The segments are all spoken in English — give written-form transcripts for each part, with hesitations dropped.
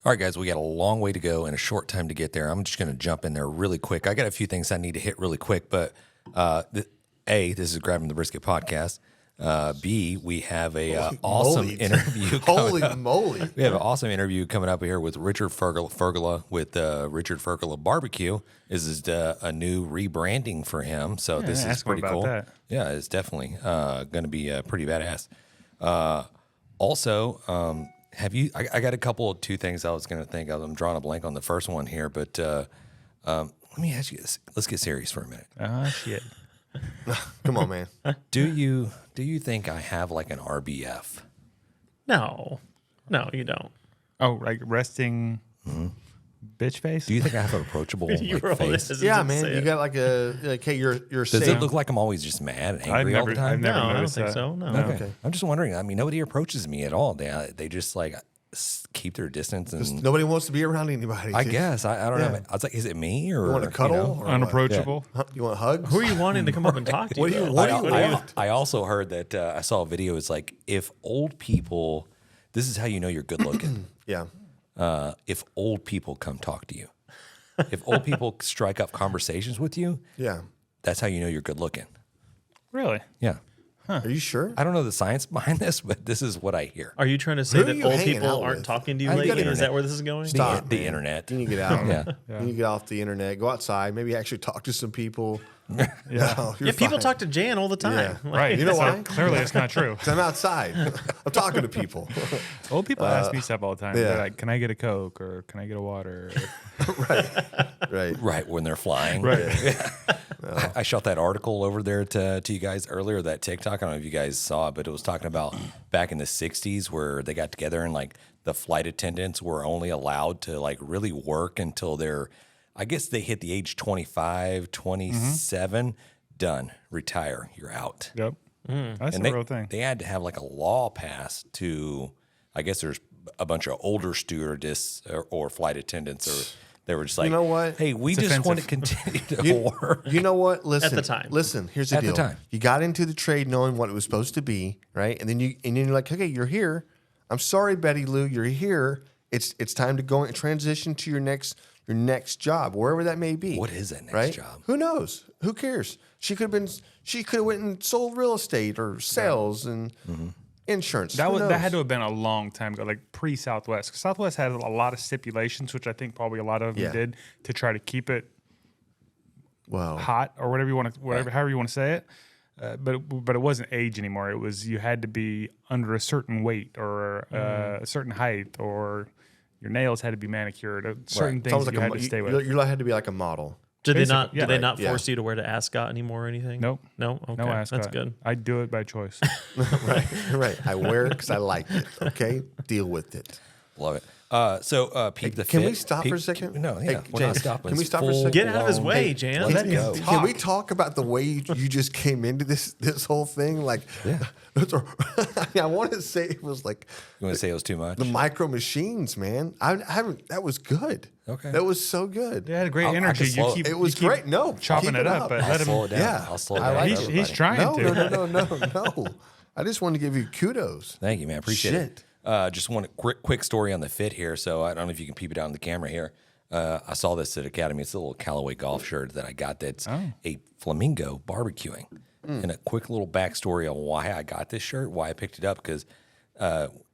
All right, guys, we got a long way to go and a short time to get there. I'm just going to jump in there really quick. I got a few things I need to hit really quick, but A, this is Grabbing the Brisket podcast. B, we have a awesome interview. Holy moly. We have an awesome interview coming up here with Richard Fergola with Richard Fergola Barbecue. This is a new rebranding for him, so this is pretty cool. That. Yeah, it's definitely going to be pretty badass. Also, have you? I got a couple of two things I was going to think of. I'm drawing a blank on the first one here, but let me ask you this. Let's get serious for a minute. Shit. Come on, man. Do you think I have like an RBF? No, you don't. Oh, like resting bitch face? Do you think I have an approachable You were like, all face? hesitant Yeah, to man. say You it. got like hey, you're Does safe. it look like I'm always just mad and angry all the time? I've never No, I don't noticed think that. so. No. Okay. I'm just wondering. I mean, nobody approaches me at all. They just like keep their distance, and Nobody wants to be around anybody. I guess I don't Yeah. know. I was like, is it me or You want to cuddle? know? Or what? Unapproachable. Huh? You want hugs? Who are you wanting to come up and talk to? What do you though? want? I also heard that I saw a video. It's like if old people, this is how you know you're good looking. Yeah. If old people come talk to you, if old people strike up conversations with you, Yeah. that's how you know you're good looking. Really? Yeah. Are you sure? I don't know the science behind this, but this is what I hear. Are you trying to say Who are that you old hanging people out aren't with? talking to you I lately? get Is that where this is going? Stop, the man. internet. You need to get out. Yeah. You need to get off the internet. Go outside. Maybe actually talk to some people. No, you're Yeah, people fine. talk to Jan all the time. Yeah. Like, Right. You know So why? Clearly, it's not true. 'Cause I'm outside. I'm talking to people. Old people ask me stuff all the time. yeah. They're like, can I get a Coke or can I get a water? Right. Right when they're flying. Right. I shot that article over there to you guys earlier, that TikTok. I don't know if you guys saw it, but it was talking about back in the 60s where they got together and like the flight attendants were only allowed to like really work until they're, I guess they hit the age 25, 27, done, retire, you're out. Yep. That's And a real thing. they had to have like a law passed to, I guess there's a bunch of older stewardess or flight attendants, or they were just like, You know what? hey, we It's just want to offensive. continue to work. You know what? Listen. the time. Listen, here's the At the deal. time. You got into the trade knowing what it was supposed to be, right? And then you're like, okay, you're here. I'm sorry, Betty Lou, you're here. It's time to go and transition to your next job, wherever that may be. What is that next right? job? Who knows? Who cares? She could have went and sold real estate or sales and insurance. That Who knows? that had to have been a long time ago, like pre-Southwest. 'Cause Southwest had a lot of stipulations, which I think probably a lot of them Yeah. did to try to keep it Wow. hot or whatever you want to, however you want to say it. But it wasn't age anymore. It was you had to be under a certain weight or a certain height, or your nails had to be manicured. Certain It's almost things you like had to stay you with. had to be like a model. Did they Basically, not? yeah. Did they Right, not yeah. force you to wear the ascot anymore or anything? Nope. No. Okay. No ascot. That's good. I do it by choice. Right. I wear it because I like it. Okay? Deal with it. Love it. So peep the Can fit. we stop for a second? No, Hey, yeah, we're not James, stopping. can we It's stop for a second? Get out of his full-blown- way, Hey, Jan. Let's go. Can we talk about the way you just came into this whole thing? Like, I want to say it was like You want to say it was too much? the micro machines, man. I haven't. That was good. Okay. that was so good. They had a great I energy. can slow- It was great. No, chopping keep it up, but I'll let him. slow it down. Yeah. I'll slow it I down. like for it. He's everybody. trying No, to. no. I just wanted to give you kudos. Thank you, man. Appreciate Shit. it. Just want a quick story on the fit here. So I don't know if you can peep it out on the camera here. I saw this at Academy. It's a little Callaway golf shirt that I got that's a flamingo barbecuing. And a quick little backstory on why I got this shirt, why I picked it up, because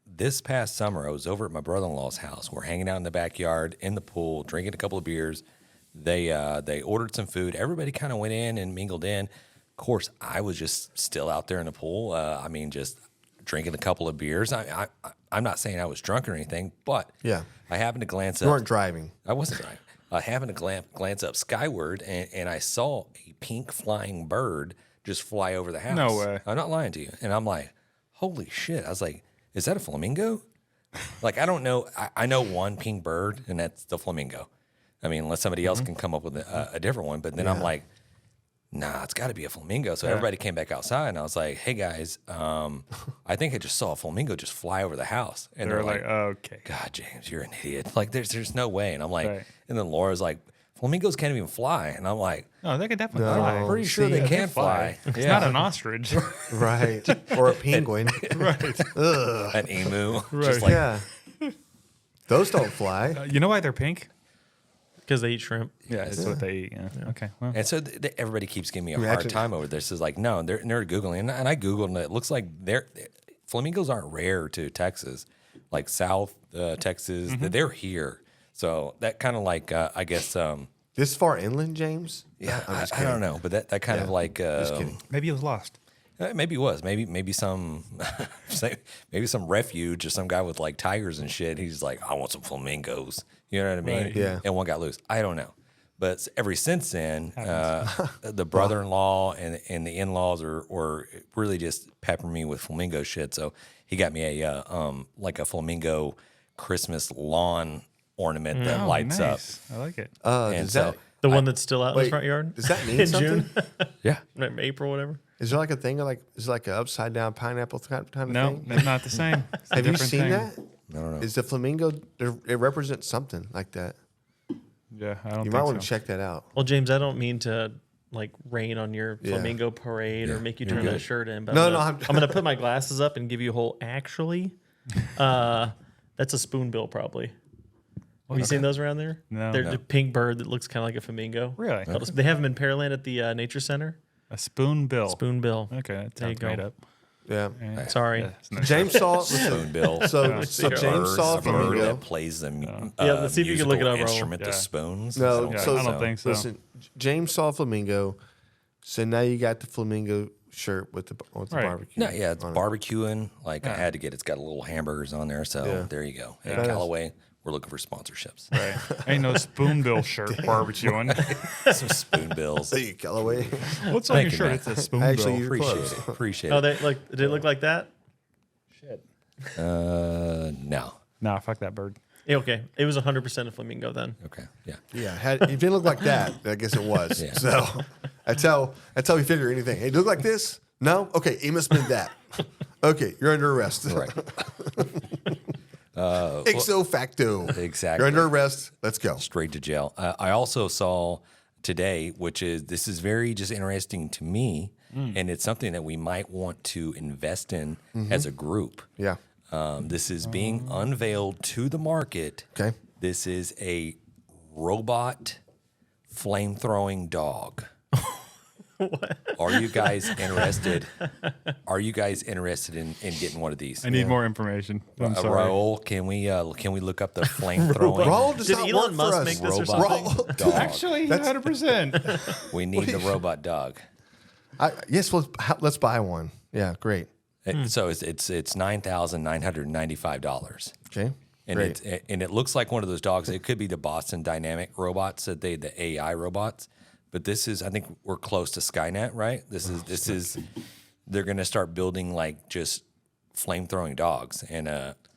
this past summer I was over at my brother-in-law's house. We're hanging out in the backyard, in the pool, drinking a couple of beers. They ordered some food. Everybody kind of went in and mingled in. Of course, I was just still out there in the pool. just drinking a couple of beers. I'm not saying I was drunk or anything, but Yeah. I happened to glance You up. weren't driving. I wasn't driving. I happened to glance up skyward, and I saw a pink flying bird just fly over the house. No way. I'm not lying to you. And I'm like, holy shit. I was like, is that a flamingo? Like, I don't know. I know one pink bird, and that's the flamingo. I mean, unless somebody else can come up with a different one. But then I'm like, nah, it's got to be a flamingo. So everybody came back outside, and I was like, hey, guys, I think I just saw a flamingo just fly over the house. And They're like, okay. God, James, you're an idiot. Like, there's no way. And I'm like, Right. and then Laura's like, flamingos can't even fly. And I'm like, No, they can definitely fly. I'm pretty sure See, they yeah, can fly. It's not an ostrich. Right. Or a penguin. Right. An emu. Right. Just like, Yeah. Those don't fly. You know why they're pink? Because they eat shrimp. Yeah, that's what they eat. Yeah. Okay. Well, And so everybody keeps giving me a hard Imagine- time over this. Is like, no, they're Googling. And I Googled, and it looks like flamingos aren't rare to Texas, like South Texas. They're here. So that kind of like, I guess, This far inland, James? yeah, I'm just I don't kidding. know. But that kind of like, Just kidding. maybe it was lost. maybe it was. Maybe some maybe some refuge or some guy with like tigers and shit. He's like, I want some flamingos. You know what I mean? Right. Yeah. And one got loose. I don't know. But ever since then, the brother-in-law and the in-laws were really just peppering me with flamingo shit. So he got me a like a flamingo Christmas lawn ornament that lights up. I like it. And Does so that, The one that's still out in wait, the front yard? does that mean in something? June? yeah, April, whatever. Is there like a thing like is it like an upside down pineapple kind of No, thing? they're not the same. It's a Have you different seen thing. that? I don't know. Is the flamingo? It represents something like that. Yeah, I don't You think might so. want to check that out. Well, James, I don't mean to like rain on your Yeah. flamingo parade or make you turn that shirt in. But No, I'm no, going to put my glasses up and give you a whole actually. That's a spoonbill, probably. Have you seen those around there? No. They're No. the pink bird that looks kind of like a flamingo. Really? They have them in Pearland at the Nature Center. A spoonbill. Spoonbill. Okay, that There you sounds made go. up. Yeah. Sorry. Yeah, it's not- James saw. Spoonbill. So James saw a a bird flamingo. that plays the Yeah, let's see if you can look it musical up, Raul. instrument, Yeah. the spoons. No, Yeah, so I don't think so. Listen, James saw a flamingo, so now you got the flamingo shirt with the Right. barbecue. No, yeah, it's on it. barbecuing. Like I had to get. It's got little hamburgers on there, so Yeah. there you go. Yeah. And Callaway, we're looking for sponsorships. Right. Ain't no spoonbill shirt barbecuing. Some spoonbills. There you go, Callaway. What's on Thank your you, shirt? man. It's a spoonbill. Actually, you're Appreciate close. it. Appreciate Oh, it. did it look like that? No. Nah, fuck that bird. Yeah, okay. It was 100% a flamingo then. Okay. Yeah. Yeah, it didn't look like that. I guess it was. Yeah. So that's how we figure anything. Hey, it look like this? No? Okay, it must have been that. Okay, you're under arrest. Right. Ixo facto. Exactly. You're under arrest. Let's go. Straight to jail. I also saw today, this is very just interesting to me, and it's something that we might want to invest in as a group. Yeah. This is being unveiled to the market. Okay. This is a robot flame-throwing dog. Are you guys interested? Are you guys interested in getting one of these? I need more information. I'm sorry. Raul, can we look up the flame-throwing Raul does Did not Elon work Musk for us. make this or robot something? dog? Actually, 100%. We need the robot dog. Yes, let's buy one. Yeah, great. So it's $9,995. Okay. And great. it looks like one of those dogs. It could be the Boston Dynamic robots that the AI robots, but this is, I think we're close to Skynet, right? This is they're going to start building like just flame throwing dogs. And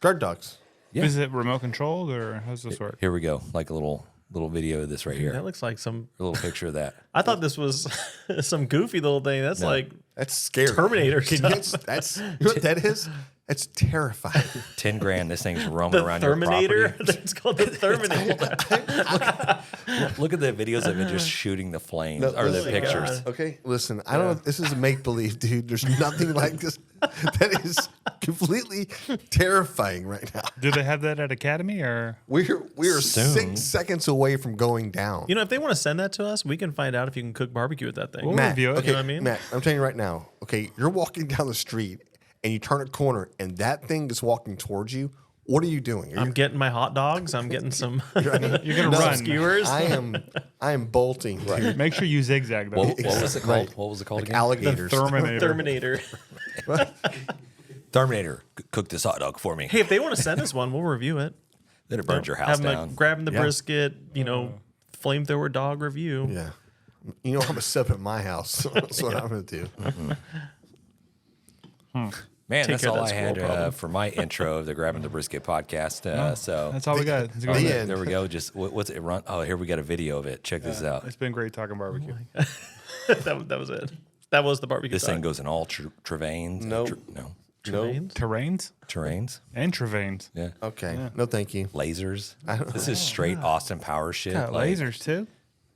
Guard dogs. Yeah. Is it remote controlled or how's this work? here we go, like a little video of this right here, That looks like some. a little picture of that. I thought this was some goofy little thing. That's like That's scary. Terminator That's, stuff. that's you know what that is? It's terrifying. 10 grand. This thing's roaming The around Terminator. your property. It's called the Terminator. Look at the videos of it just shooting the flames or the listen, pictures. Okay, listen. I don't know. This is a make believe, dude. There's nothing like this. That is completely terrifying right now. Do they have that at Academy or? We are Soon. 6 seconds away from going down. You know, if they want to send that to us, we can find out if you can cook barbecue with that thing. We'll Matt, review it. okay, You know what I mean? Matt, I'm telling you right now. Okay, you're walking down the street and you turn a corner and that thing is walking towards you. What are you doing? Are I'm you, getting my hot dogs. I'm getting some You're gonna No, run. skewers. I am bolting, dude. Make sure you zigzag though. What was it called? Right. What was it called Like again? alligators. Terminator. Terminator. Cook this hot dog for me. Hey, if they want to send us one, we'll review it. Then it burns your house Have them down. like grabbing the Yeah. brisket, flamethrower dog review. Yeah. You know, I'm going to set up at my house. That's what I'm going to do. Man, Take that's care of all that I had squirrel problem. for my intro of the Grabbing the Brisket podcast. So That's all we got. It's, the end. there we go. Just what's it run? Oh, here we got a video of it. Check this out. it's been great talking barbecue. that was it. That was the barbecue. This talk. thing goes in all travains. Nope. No. Trains? Terrains Terrains. and Travains. Yeah. Okay. No, thank you. Lasers. This is straight Austin Power shit. Got like lasers too.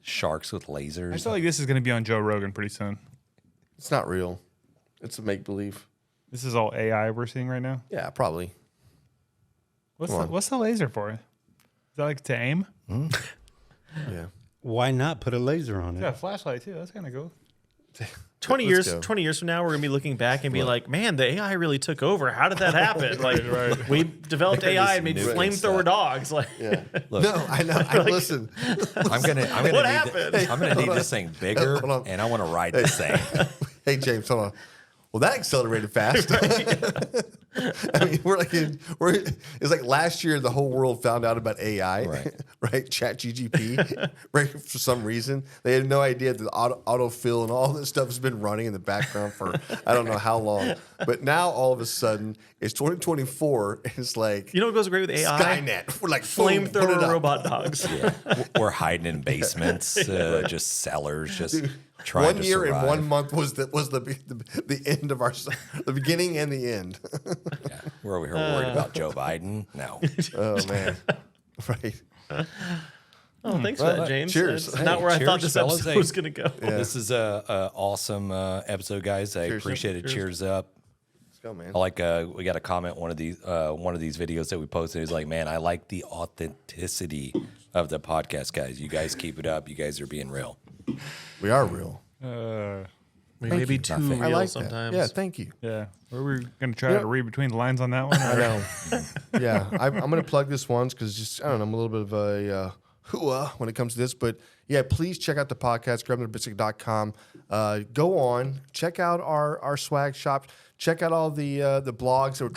Sharks with lasers. I feel like this is going to be on Joe Rogan pretty soon. It's not real. It's a make believe. This is all AI we're seeing right now. Yeah, probably. What's the laser for? Is that like to aim? Yeah. Why not put a laser on it? Yeah, a flashlight too. That's kind of cool. 20 Let's years go. 20 years from now, we're gonna be looking back and be like, man, the AI really took over. How did that happen? Like, we developed AI and made nuking flamethrower stuff. dogs. Like, Yeah. Look. No, I know. Listen. I'm gonna What need happened? I'm gonna need this thing bigger, Hold on. and I want to ride this thing. Hey, James, hold on. Well, that accelerated fast. I mean, it's like last year the whole world found out about AI, Right. right? ChatGPT, right? For some reason, they had no idea that autofill and all this stuff has been running in the background for I don't know how long. But now all of a sudden it's 2024, and it's like you know what goes great with AI? Skynet. We're like boom, put it Flamethrower up. robot dogs. Yeah, we're hiding in basements, just cellars, just trying One to year survive. and 1 month was the end of our the beginning and the end. Yeah. We're over here worried about Joe Biden. No, Oh man, right. Oh, thanks for that, James. cheers. That's Hey, not where I thought cheers, this fellas. episode Hey. was gonna go. this is a awesome episode, guys. I Cheers. appreciate it. Cheers up. Let's go, man. I like we got a comment one of these videos that we posted. He's like, man, I like the authenticity of the podcast, guys. You guys keep it up. You guys are being real. We are real. We may be too Nothing. real I like sometimes. that. Yeah, thank you. Yeah. Were we going to try to read between the lines on that one? I know. Yeah, I'm going to plug this once because just I don't know, I'm a little bit of a hooah when it comes to this, but yeah, please check out the podcast, GRABTHEBRISKET.com. Go on, check out our swag shop, check out all the blogs that we're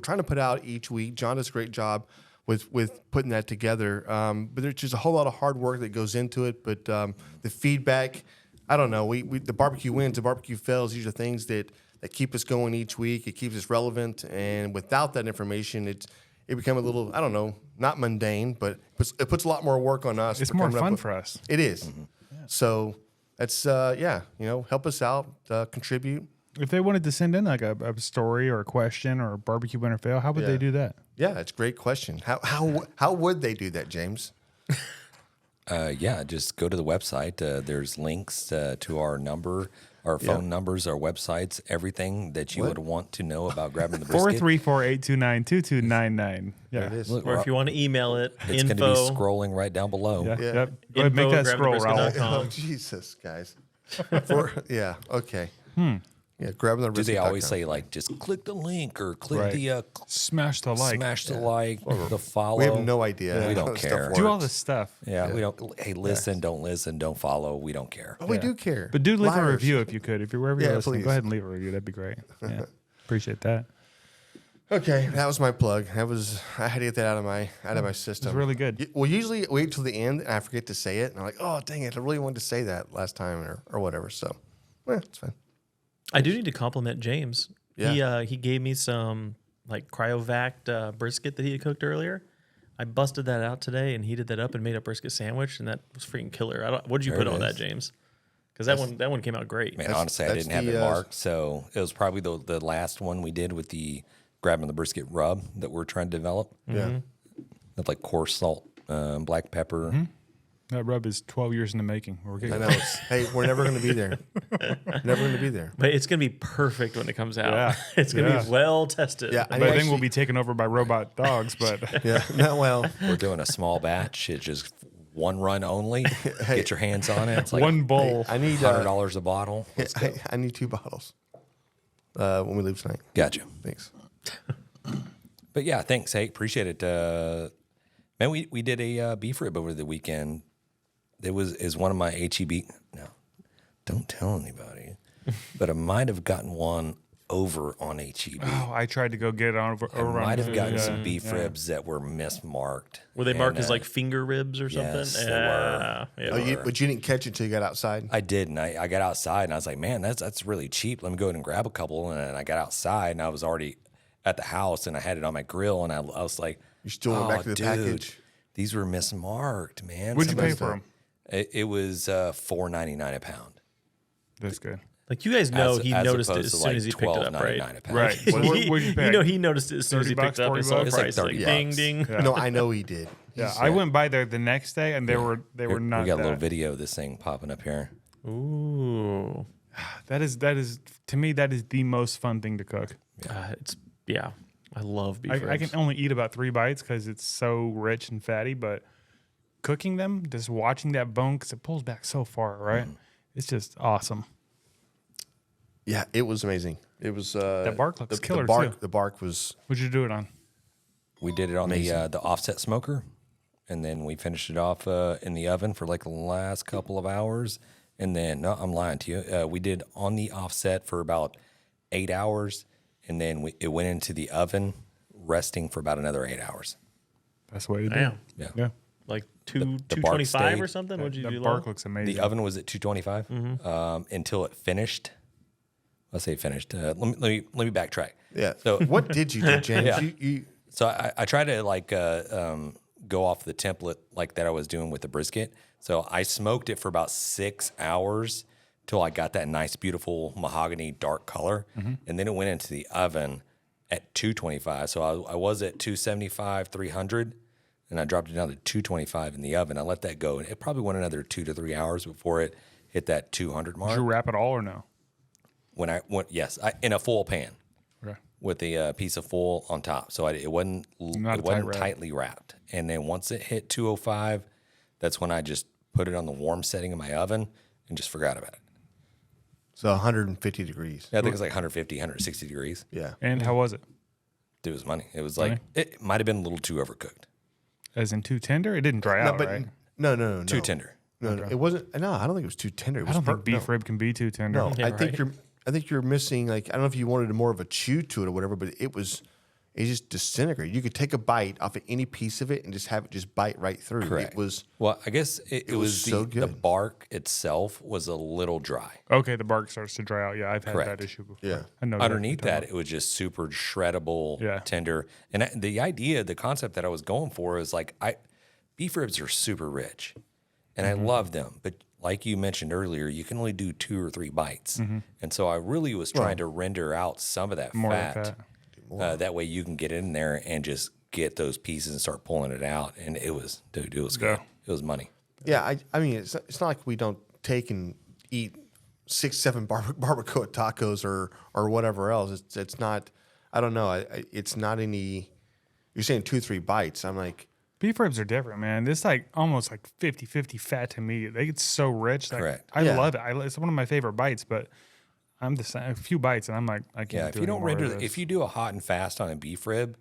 trying to put out each week. John does a great job with putting that together. But there's just a whole lot of hard work that goes into it. But the feedback, I don't know. We the barbecue wins, the barbecue fails. These are things that keep us going each week. It keeps us relevant. And without that information, it become a little, I don't know, not mundane, but it puts a lot more work on us. It's for more coming up fun with- for us. It is. So that's help us out, contribute. If they wanted to send in like a story or a question or a barbecue win or fail, how would Yeah. they do that? Yeah, it's a great question. How would they do that, James? Yeah, just go to the website. There's links to our number, our phone numbers, our websites, everything that you would want to know about grabbing the brisket. 434-829-2299. Yeah. There it is. Look, Or if you want to email it, it's going to info. be scrolling right down below. Yeah. Yeah. Yep. Go ahead, make that scroll, Raul. Oh, Jesus, guys. Okay. Yeah, grabbing the Do they brisket.com. always say like just click the link or click Right. the Smash the like. smash the like, the follow? We have no idea. We how don't this stuff care. works. Do all this stuff. Yeah, we don't. Hey, listen, don't follow. We don't care. Oh, we do care. But do leave a Liars. review if you could. If you're wherever Yeah, you're listening, please. go ahead and leave a review. That'd be great. Yeah. Appreciate that. Okay, that was my plug. I had to get that out of my system. It's really good. Well, usually wait till the end and I forget to say it, and I'm like, oh dang it, I really wanted to say that last time or whatever. So, it's fine. I do need to compliment James. Yeah. He gave me some like cryovac brisket that he had cooked earlier. I busted that out today and heated that up and made a brisket sandwich, and that was freaking killer. What did you put it on that, is. James? Because that one came out great. Man, honestly, I that's didn't have the, it marked, so it was probably the last one we did with the grabbing the brisket rub that we're trying to develop. Yeah. With like coarse salt, black pepper. That rub is 12 years in the making. We're I getting know. Hey, we're never going to be there. Never going to be there. But it's gonna be perfect when it comes out. Yeah. It's gonna Yeah. be well tested. Yeah, I But I think actually- we'll be taken over by robot dogs. But Yeah. No, well, We're doing a small batch. It's just one run only. Get your hands on it. It's like one bowl. I need $100 a bottle. Let's go. I need 2 bottles when we leave tonight. Gotcha. Thanks. But yeah, thanks. Hey, appreciate it. Man, we did a beef rib over the weekend. It is one of my HEB. No, don't tell anybody. But I might have gotten one over on HEB. Oh, I tried to go get it on over. I on might have food. gotten Yeah, some beef yeah. ribs that were mismarked. Were they And, marked as like finger ribs or something? yes, they Yeah. were. Yeah. Oh, but you didn't catch it until you got outside? I did, and I got outside, and I was like, man, that's really cheap. Let me go ahead and grab a couple. And I got outside, and I was already at the house, and I had it on my grill, and I was like, You still went back to the package? These were mismarked, man. What'd you pay Somebody's- for them? It was $4.99 a pound. That's good. Like you guys know, As- he as noticed it opposed as to, soon like, as he picked it up, right? $12.99 a pound. Right. What'd you pay? You know, he noticed it as soon as he 30 picked it up and bucks, saw the 40 bucks? price. It's like Like, 30 ding, bucks. ding. Yeah. No, I know he did. Yeah, I went by there the next day, and they were Here, not. we got a little that. video of this thing popping up here. Ooh. That is to me that is the most fun thing to cook. It's yeah. I love beef I ribs. can only eat about 3 bites because it's so rich and fatty, but cooking them, just watching that bone, because it pulls back so far, right? It's just awesome. Yeah, it was amazing. It was That bark looks killer, too. The bark was What'd you do it on? We did it on the offset smoker, and then we finished it off in the oven for like the last couple of hours. And then, no, I'm lying to you. We did on the offset for about 8 hours, and then it went into the oven, resting for about another 8 hours. That's the way to do Damn. it. Yeah. Yeah. Like the bark 225 stayed. or something? What'd you The do? bark Lyle? looks amazing. The oven was at 225 until it finished. Let's say finished. Let me backtrack. yeah. So What did you do, James? Yeah. You So I try to like go off the template like that I was doing with the brisket. So I smoked it for about 6 hours till I got that nice, beautiful mahogany dark color, and then it went into the oven at 225. So I was at 275, 300, and I dropped it down to 225 in the oven. I let that go, and it probably went another 2 to 3 hours before it hit that 200 mark. Did you wrap it all or no? When I went, yes, in a full pan. Okay. With a piece of foil on top, so it wasn't Not a tight wrap. tightly wrapped. And then once it hit 205, that's when I just put it on the warm setting of my oven and just forgot about it. so 150 degrees. I think it was like 150, 160 degrees. Yeah. And how was it? It was money. It was like it might have been a little too overcooked, As in too tender? It didn't dry out, right? No. too tender. No, it wasn't. No, I don't think it was too tender. It was I don't think beef rib can be too tender. No, Yeah, I think you're missing, like, I don't know if you wanted more of a chew to it or whatever, but it just disintegrated. You could take a bite off of any piece of it and just have it just bite right through. Correct. It was Well, I guess it was was so the good. bark itself was a little dry. Okay, the bark starts to dry out. Yeah, I've had Correct. that issue before. Yeah. I know Underneath exactly what that, it was just super shreddable, Yeah. tender. And the idea, the concept that I was going for is like, beef ribs are super rich, and I love them. But like you mentioned earlier, you can only do 2 or 3 bites. And so I really was trying to render out some of that More of the fat. That way you can get in there and just get those pieces and start pulling it out. And it was, dude, it was good. Yeah. It was money. yeah. I mean, it's not like we don't take and eat 6, 7 barbacoa tacos or whatever else. It's not. I don't know. It's not any. You're saying 2, 3 bites. I'm like, Beef ribs are different, man. It's like almost like 50-50 fat to me. They get so rich. Like, Correct. I Yeah. love it. It's one of my favorite bites, but I'm the same. A few bites, and I'm like, I can't Yeah, do if you don't any more of render, this. if you do a hot and fast on a beef rib,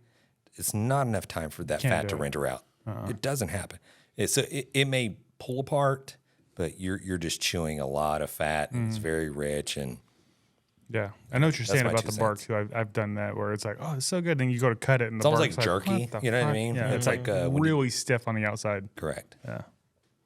it's not enough time for that Can't fat do to it. render out. It doesn't happen. It may pull apart, but you're just chewing a lot of fat, and it's very rich. And Yeah, I know what you're saying my about 2 the bark cents. too. I've done that where it's like, oh, it's so good, and you go to cut it, and It's the almost bark's like jerky, what the you know what I fuck? mean? Yeah, It's like, when you- really stiff on the outside. correct. Yeah,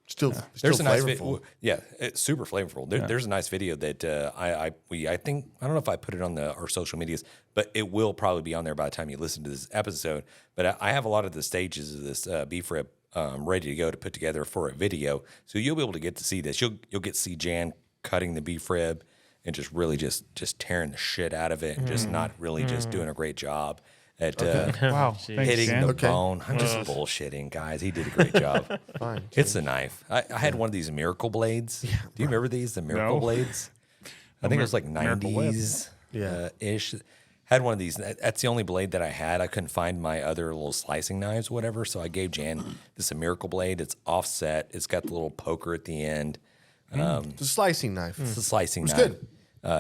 still There's a nice flavorful. yeah, it's super flavorful. There's a nice video that I think I don't know if I put it on our social medias, but it will probably be on there by the time you listen to this episode. But I have a lot of the stages of this beef rib ready to go to put together for a video, so you'll be able to get to see this. You'll get to see Jan cutting the beef rib and just really just tearing the shit out of it and just not really just doing a great job at wow, thanks, hitting Jan. the bone. I'm just bullshitting, guys. He did a great job. Fine. It's a knife. I had one of these miracle blades. Do you remember these? The miracle No. blades? I think it was like Miracle Whip. 90s Yeah. ish. Had one of these. That's the only blade that I had. I couldn't find my other little slicing knives, whatever. So I gave Jan this a miracle blade. It's offset. It's got the little poker at the end. It's a slicing knife. It's a slicing knife. good.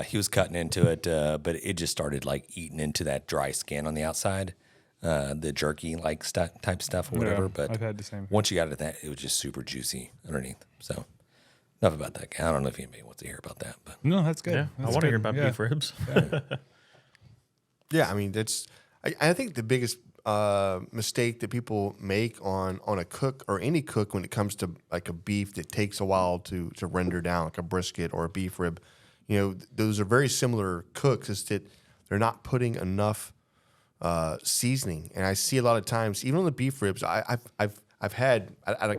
He was cutting into it, but it just started like eating into that dry skin on the outside, the jerky like type stuff or whatever. Yeah, But I've had the same. once you got at that, it was just super juicy underneath. So enough about that. I don't know if anybody wants to hear about that, but No, that's good. Yeah, I That's want to hear good. about Yeah. beef ribs. Yeah, I mean that's. I think the biggest mistake that people make on a cook or any cook when it comes to like a beef that takes a while to render down, like a brisket or a beef rib, you know, those are very similar cooks. Is that they're not putting enough seasoning, and I see a lot of times, even on the beef ribs, I've had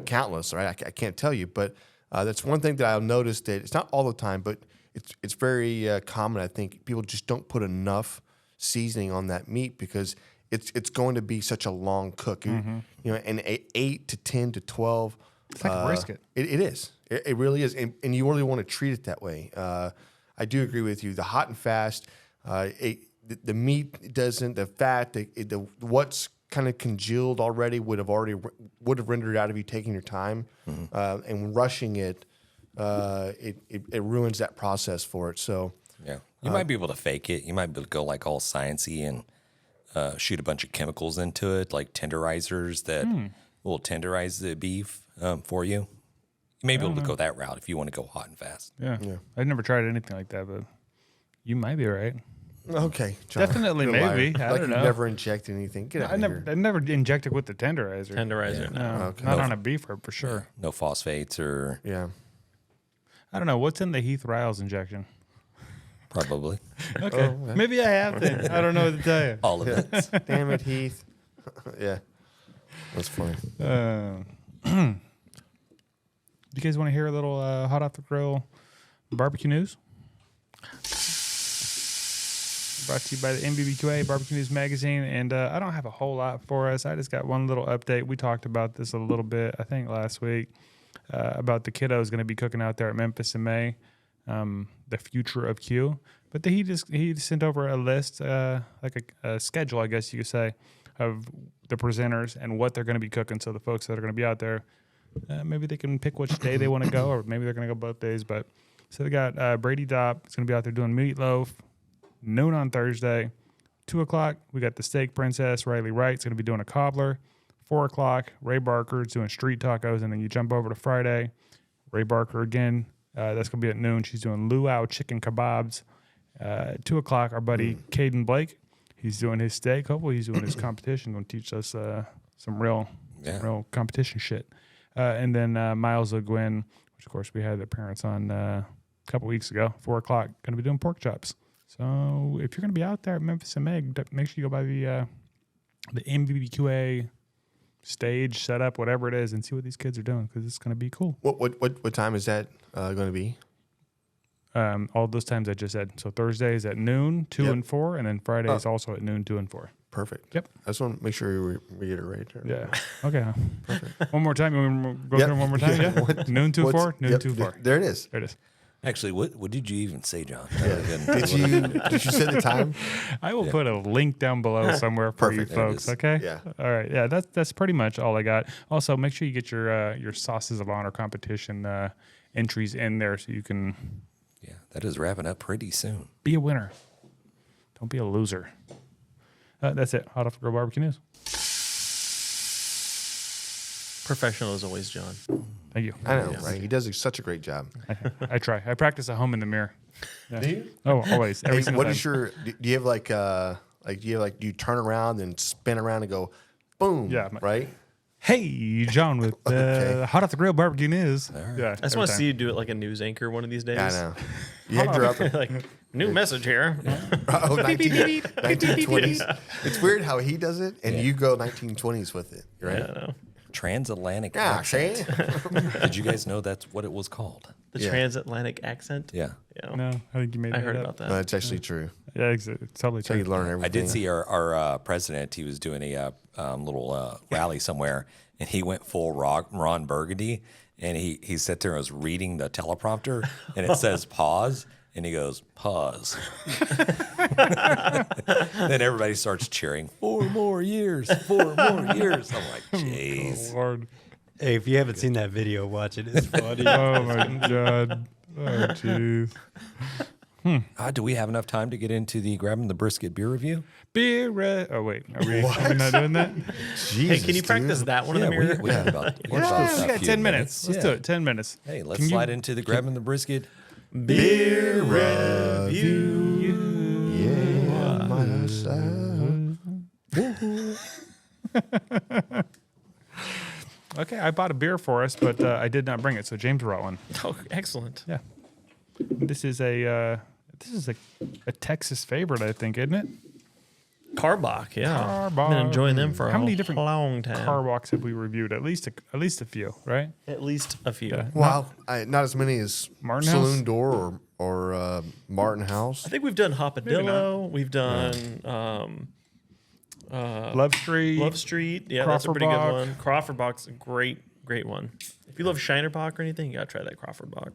countless, right? I can't tell you, but that's one thing that I'll notice that it's not all the time, but it's very common. I think people just don't put enough seasoning on that meat because it's going to be such a long cook. You know, and 8 to 10 to 12. It's like a brisket. It is. It really is, and you really want to treat it that way. I do agree with you. The hot and fast, the meat doesn't, the fat, the what's kind of congealed already would have rendered out of you taking your time, and rushing it, it ruins that process for it. So Yeah, you might be able to fake it. You might be able to go like all sciencey and shoot a bunch of chemicals into it, like tenderizers that will tenderize the beef for you. You may be able to go that route if you want to go hot and fast. Yeah. I've never tried anything like that, but you might be right. okay, John, Definitely, you're a liar. maybe. I like don't you've know. never injected anything. Get out of here. I never injected with the tenderizer. Tenderizer. No. No, Okay. not on a beef rib for sure. No phosphates or Yeah. I don't know what's in the Heath Riles injection. probably Okay, maybe I have then. I don't know what to tell you. all of it. Damn it, Heath. Yeah. That's funny. Do you guys want to hear a little hot off the grill barbecue news? Brought to you by the NBBQA Barbecue News Magazine, and I don't have a whole lot for us. I just got one little update. We talked about this a little bit, I think, last week, about the kiddos going to be cooking out there at Memphis in May, the future of Q. But he sent over a list, like a schedule, I guess you could say, of the presenters and what they're going to be cooking. So the folks that are going to be out there, maybe they can pick which day they want to go, or maybe they're going to go both days. But so they got Brady Dopp. It's going to be out there doing meatloaf. Noon on Thursday. 2 o'clock, we got the Steak Princess. Riley Wright's going to be doing a cobbler. 4 o'clock, Ray Barker's doing street tacos. And then you jump over to Friday. Ray Barker again. That's going to be at noon. She's doing luau chicken kebabs. 2 o'clock, our buddy Caden Blake. He's doing his steak. Hopefully he's doing his competition. Going to teach us some real competition shit. And then Miles O'Gwen, which of course we had the appearance on a couple weeks ago. 4 o'clock, going to be doing pork chops. So if you're going to be out there at Memphis and Meg, make sure you go by the NBBQA stage setup, whatever it is, and see what these kids are doing, because it's going to be cool. What time is that going to be? All those times I just said. So Thursday is at noon, 2 and 4, and then Friday is also at noon, 2 and 4. Perfect. Yep. I just want to make sure you reiterate. Yeah. Okay. Perfect. One more time. You want to go through them one more time? Yeah. Noon, 2, 4. Noon, 2, 4. There it is. There it is. Actually, what did you even say, John? Did you say the time? I will put a link down below somewhere for Perfect. you There it folks. is. Okay. Yeah. All right. Yeah. That's pretty much all I got. Also, make sure you get your Sauces of Honor competition entries in there so you can Yeah, that is wrapping up pretty soon. be a winner. Don't be a loser. That's it. Hot off the grill barbecue news. Professional as always, John. Thank you. I know, right? He does such a great job. I try. I practice at home in the mirror. Yeah. Do you? Oh, always. Every Hey, single what time. is your? Do you have like do you turn around and spin around and go, boom? Yeah, Right. Hey, John with Okay. Hot off the grill barbecue news. Yeah, I just want to see you do it like a news anchor one of these days. I know. You had your up. Like, new message here. Oh, 1920s. It's weird how he does it, and you go 1920s with it, right? Yeah, I know. Transatlantic Yeah, accent. see? Did you guys know that's what it was called? The Yeah. transatlantic accent. Yeah. Yeah. No, I think you made I that heard up. about that. No, it's actually true. Yeah, it's totally So you true. learn everything. I did see our president. He was doing a little rally somewhere, and he went full Ron Burgundy, and he sat there and was reading the teleprompter, and it says pause, and he goes, pause. Then everybody starts cheering, 4 more years, 4 more years. I'm like, jeez. Lord. Hey, if you haven't seen that video, watch it. It's funny. Oh my God. Oh jeez. Do we have enough time to get into the Grabbing the Brisket beer review? Beer. Oh wait, are we not doing that? Hey, can you practice that one in the mirror? we have about, We got 10 minutes. Let's do it. 10 minutes. Hey, let's Can you- slide into the Grabbing the Brisket. Beer review. Yeah, my side. Okay, I bought a beer for us, but I did not bring it, so James brought one. Oh, excellent. Yeah. This is a Texas favorite, I think, isn't it? Karbach, yeah. Karbach. Been enjoying them for How a many different long time. Karbachs have we reviewed? At least a few, right? At least a few. Yeah. Wow, not as many as Martin Saloon House? Door or Martin House. I think we've done Hopadillo. We've done Love Street. Love Street. Yeah, that's a pretty Crawford good one. Crawford Bach's a great one. If you love Shiner Bach or anything, you gotta try that Crawford Bach.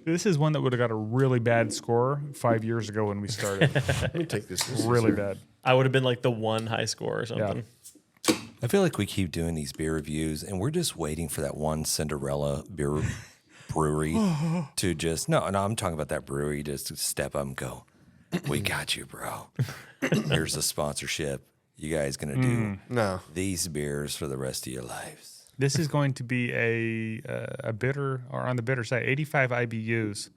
This is one that would have got a really bad score 5 years ago when we started. Let me take this. Really bad. I would have been like the one high score or something. I feel like we keep doing these beer reviews, and we're just waiting for that one Cinderella beer brewery to just no. I'm talking about that brewery just to step up and go. We got you, bro. Here's the sponsorship. You guys gonna do these beers for the rest of your lives. This is going to be a bitter, or on the bitter side, 85 IBUs,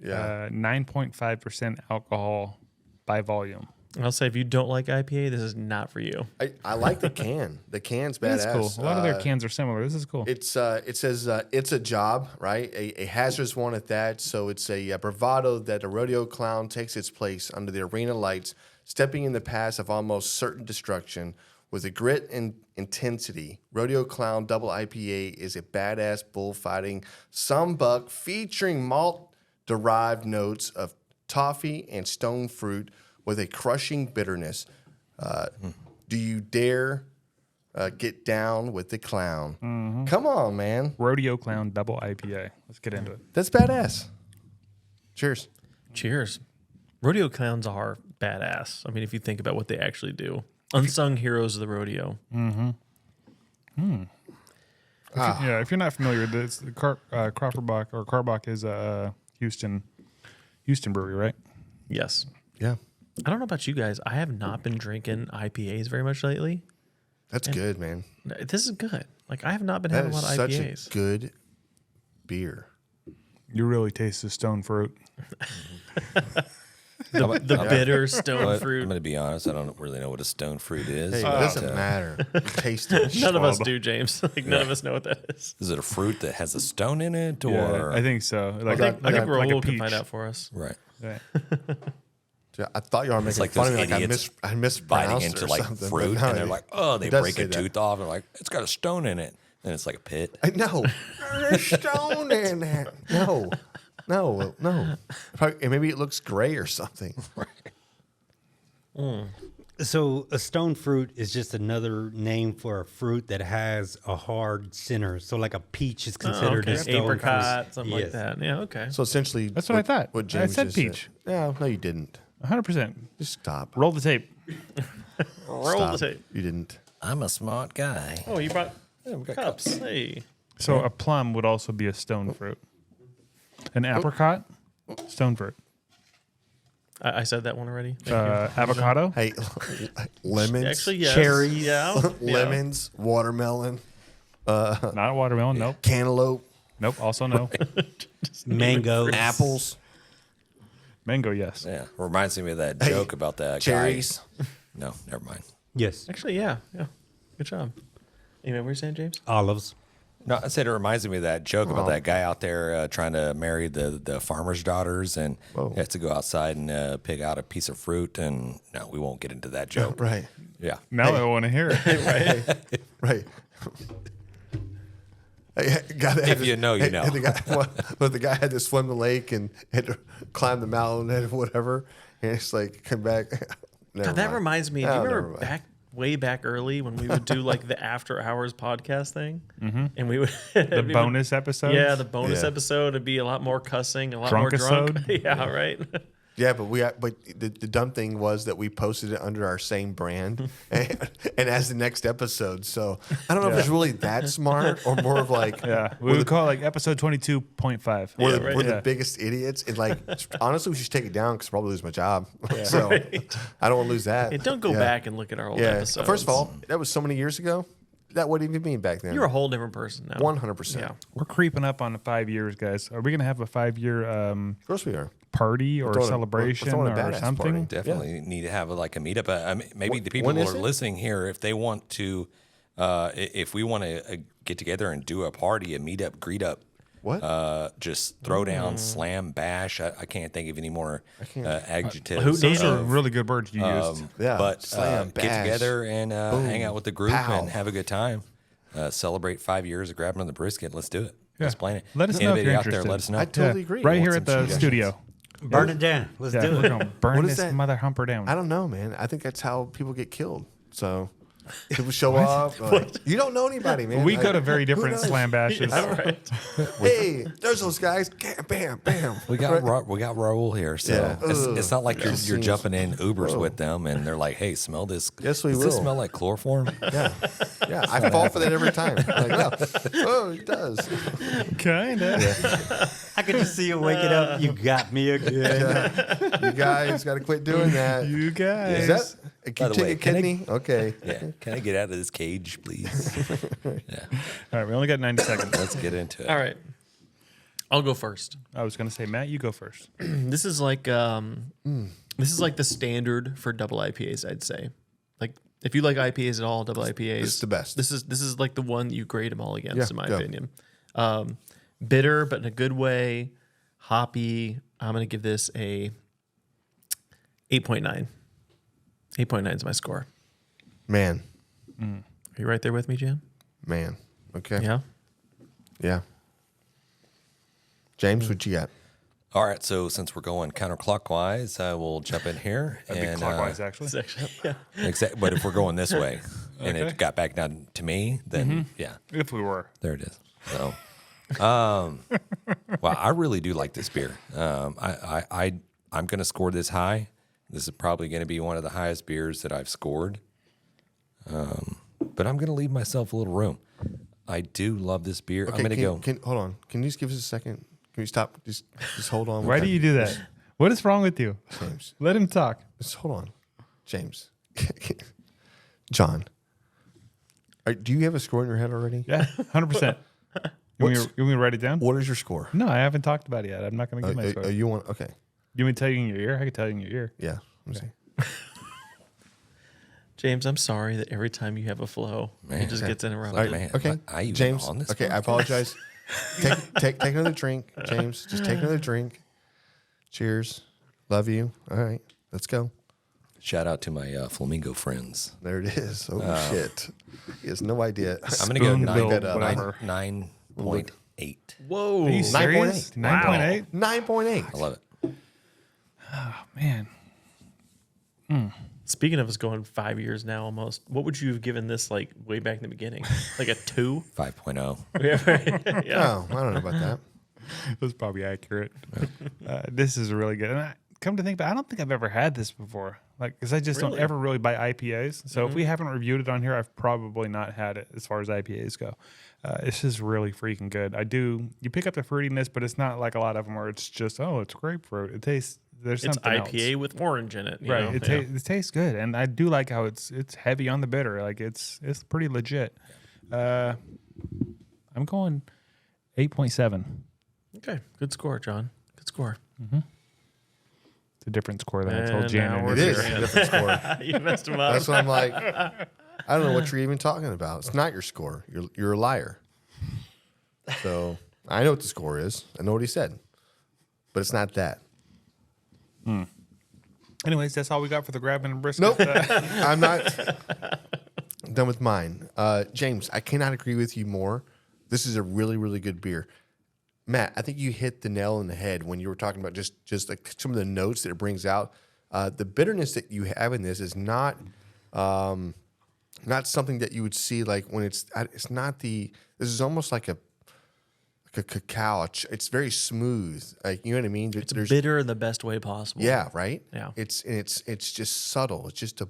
9.5% alcohol by volume. I'll say if you don't like IPA, this is not for you. I like the can. The can's badass. That's cool. A lot of their cans are similar. This is cool. It says it's a job, right? A hazardous one at that. So it's a bravado that a rodeo clown takes its place under the arena lights, stepping in the path of almost certain destruction. With a grit and intensity, Rodeo Clown Double IPA is a badass bullfighting sumbuck featuring malt-derived notes of toffee and stone fruit with a crushing bitterness. Do you dare get down with the clown? Mm-hmm. Come on, man. Rodeo Clown Double IPA. Let's get into it. That's badass. Cheers. Cheers. Rodeo clowns are badass. I mean, if you think about what they actually do. Unsung heroes of the rodeo. If you're not familiar, this Karbach is a Houston brewery, right? Yes. Yeah. I don't know about you guys. I have not been drinking IPAs very much lately. That's good, man. This is good. Like, I have not been That having a is lot of such IPAs. a good beer. You really taste the stone fruit. The bitter stone fruit. I'm going to be honest. I don't really know what a stone fruit is. Hey, it but, doesn't matter. Taste it. None of us do, James. Like, none of us know what that is. Is it a fruit that has a stone in it, or Yeah, I think so. I think Raul a can peach. find out for us. right? Yeah. Yeah, I thought y'all were making like fun of those me. Like idiots I mispronounced Biting it into or like something, fruit, but no, and they're like, oh, they it does break say a that. tooth off, and they're like, it's got a stone in it, and it's like a pit. No, there's stone in it. No. Probably, maybe it looks gray or something. So a stone fruit is just another name for a fruit that has a hard center. So like a peach is considered a stone apricot, fruit. something like that. Yeah, okay. So essentially, That's what I thought. What I James said just peach. No, you didn't. 100%. Just stop. Roll the tape. Roll Stop. the tape. You didn't. I'm a smart guy. Oh, you brought cups. Hey. So a plum would also be a stone fruit. An apricot, stone fruit. I said that one already. Avocado, Hey, lemons. Actually, yes. Cherries. Yeah. Lemons. Watermelon. not watermelon. Nope. Cantaloupe. Nope. Also no. Mangoes. Apples. Mango, yes. Yeah, reminds me of that joke about that Cherries. guy. No, never mind. Yes. Actually, yeah. Good job. You know what you're saying, James? Olives. No, I said it reminds me of that joke about that guy out there trying to marry the farmer's daughters, and he has to go outside and pick out a piece of fruit. And no, we won't get into that joke. Right. Yeah. Now I want to hear it. Right. If you know, you know. The guy had to swim the lake and had to climb the mountain and whatever. And it's like, come back. Never God, that mind. reminds me. Do Oh, you never remember mind. way back early when we would do like the after hours podcast thing, and we would The bonus episode. Yeah, the bonus Yeah. episode would be a lot more cussing, a lot more drunk. Drunk-isode? Yeah, right. Yeah, but the dumb thing was that we posted it under our same brand and as the next episode. So I don't know if it's really that smart or more of like, Yeah. We would call it like episode 22.5. we're the Yeah. biggest idiots. And like, honestly, we should take it down because I'll probably lose my job. So I don't want to lose that. Hey, don't go Yeah. back and look at our old Yeah. episodes. First of all, that was so many years ago. That wouldn't even mean back then. you're a whole different person now. 100%. Yeah. We're creeping up on 5 years, guys. Are we going to have a 5-year Of course we are. party or throwing a- celebration we're throwing a or badass something? party. Definitely need to have like a meetup. I mean, maybe the people when who is are it? listening here, if they want to, if we want to get together and do a party, a meetup, greet up, What? just throw down, slam, bash. I can't think of any more adjectives. Who Those needs are it? really good words you used. Yeah. But Slam, get bash. together and hang out with the group Pow. and have a good time. Celebrate 5 years of grabbing on the brisket. Let's do it. Let's plan it. Let us know if Anybody you're out there, interested. let us know. I totally agree. Right I here want at some the suggestions. studio. Burn it down. Let's Yeah, do we're it. going to burn What is this that? mother humper down. I don't know, man. I think that's how people get killed. So People show up. Like, you don't know anybody, man. We Like, go to very who different knows? slam bashes. Hey, there's those guys. Bam, bam. We got Raul here, so Yeah. it's not like you're seems- jumping in Ubers Whoa. with them and they're like, "Hey, smell this." Yes, we Does this will. smell like chloroform? Yeah, yeah. I fall for that every time. Like, oh, it does. Kinda. I could just see you waking up. You got me again. You guys got to quit doing that. You guys. Is that? Can By you the take way, a can I- kidney? Okay. Yeah. Can I get out of this cage, please? Yeah. All right, we only got 90 seconds. Let's get into it. All right. I'll go first. I was going to say, Matt, you go first. This is like the standard for double IPAs, I'd say. Like if you like IPAs at all, double IPAs. This is the best. This is like the one you grade them all against, Yeah, in my go. opinion. Bitter, but in a good way. Hoppy. I'm gonna give this a 8.9. 8.9 is my score. Man, Are you right there with me, Jan? man. Okay. Yeah. Yeah. James, what you got? All right. So since we're going counterclockwise, I will jump in here. That'd be clockwise, actually. It's actually yeah. But if we're going this way and Okay. it got back down to me, then yeah, If we were. there it is. So, well, I really do like this beer. I'm going to score this high. This is probably going to be one of the highest beers that I've scored. But I'm going to leave myself a little room. I do love this beer. I'm going to go. Hold on. Can you just give us a second? Can we stop? Just hold on. Why do you do that? What is wrong with you? James? Let him talk. Just hold on, James. John, do you have a score in your head already? Yeah, 100%. You want me to write it down? What is your score? No, I haven't talked about it yet. I'm not going to give my score. You want? Okay. You want me to tell you in your ear? I can tell you in your ear. Yeah. Let me see. James, I'm sorry that every time you have a flow, Man. it just gets interrupted. All right, Man, okay. I even James. on this Okay, one? I apologize. take another drink, James. Just take another drink. Cheers. Love you. All right, let's go. Shout out to my Flamingo friends. There it is. Oh shit. He has no idea. I'm going to go Spoon-billed, whatever. 9.8. Whoa. Are you serious? 9.8? 9.8. I love it. Man. Speaking of us going 5 years now almost, what would you have given this like way back in the beginning? Like a 2? 5.0. Yeah. Oh, I don't know about that. That's probably accurate. This is really good. And come to think about it, I don't think I've ever had this before. Like, because I just don't Really? ever really buy IPAs. So if we haven't reviewed it on here, I've probably not had it as far as IPAs go. This is really freaking good. You pick up the fruitiness, but it's not like a lot of them where it's just, oh, it's grapefruit. It tastes, there's It's something IPA else. with orange in it. you Right. know? It, Yeah. it tastes good. And I do like how it's heavy on the bitter. Like it's pretty legit. I'm going 8.7. Okay. Good score, John. Good score. It's a different score than I told And Jan. now in we're It his is ear. a different score. You messed him up. That's what I'm like. I don't know what you're even talking about. It's not your score. You're a liar. So I know what the score is. I know what he said, but it's not that. Anyways, that's all we got for the grabbing and brisket. Nope. I'm not done with mine. James, I cannot agree with you more. This is a really, really good beer. Matt, I think you hit the nail on the head when you were talking about just like some of the notes that it brings out. The bitterness that you have in this is not something that you would see like when it's not this is almost like a cacao. It's very smooth. Like, you know what I mean? It's bitter in the best way possible. Yeah, right. Yeah. It's just subtle. It's just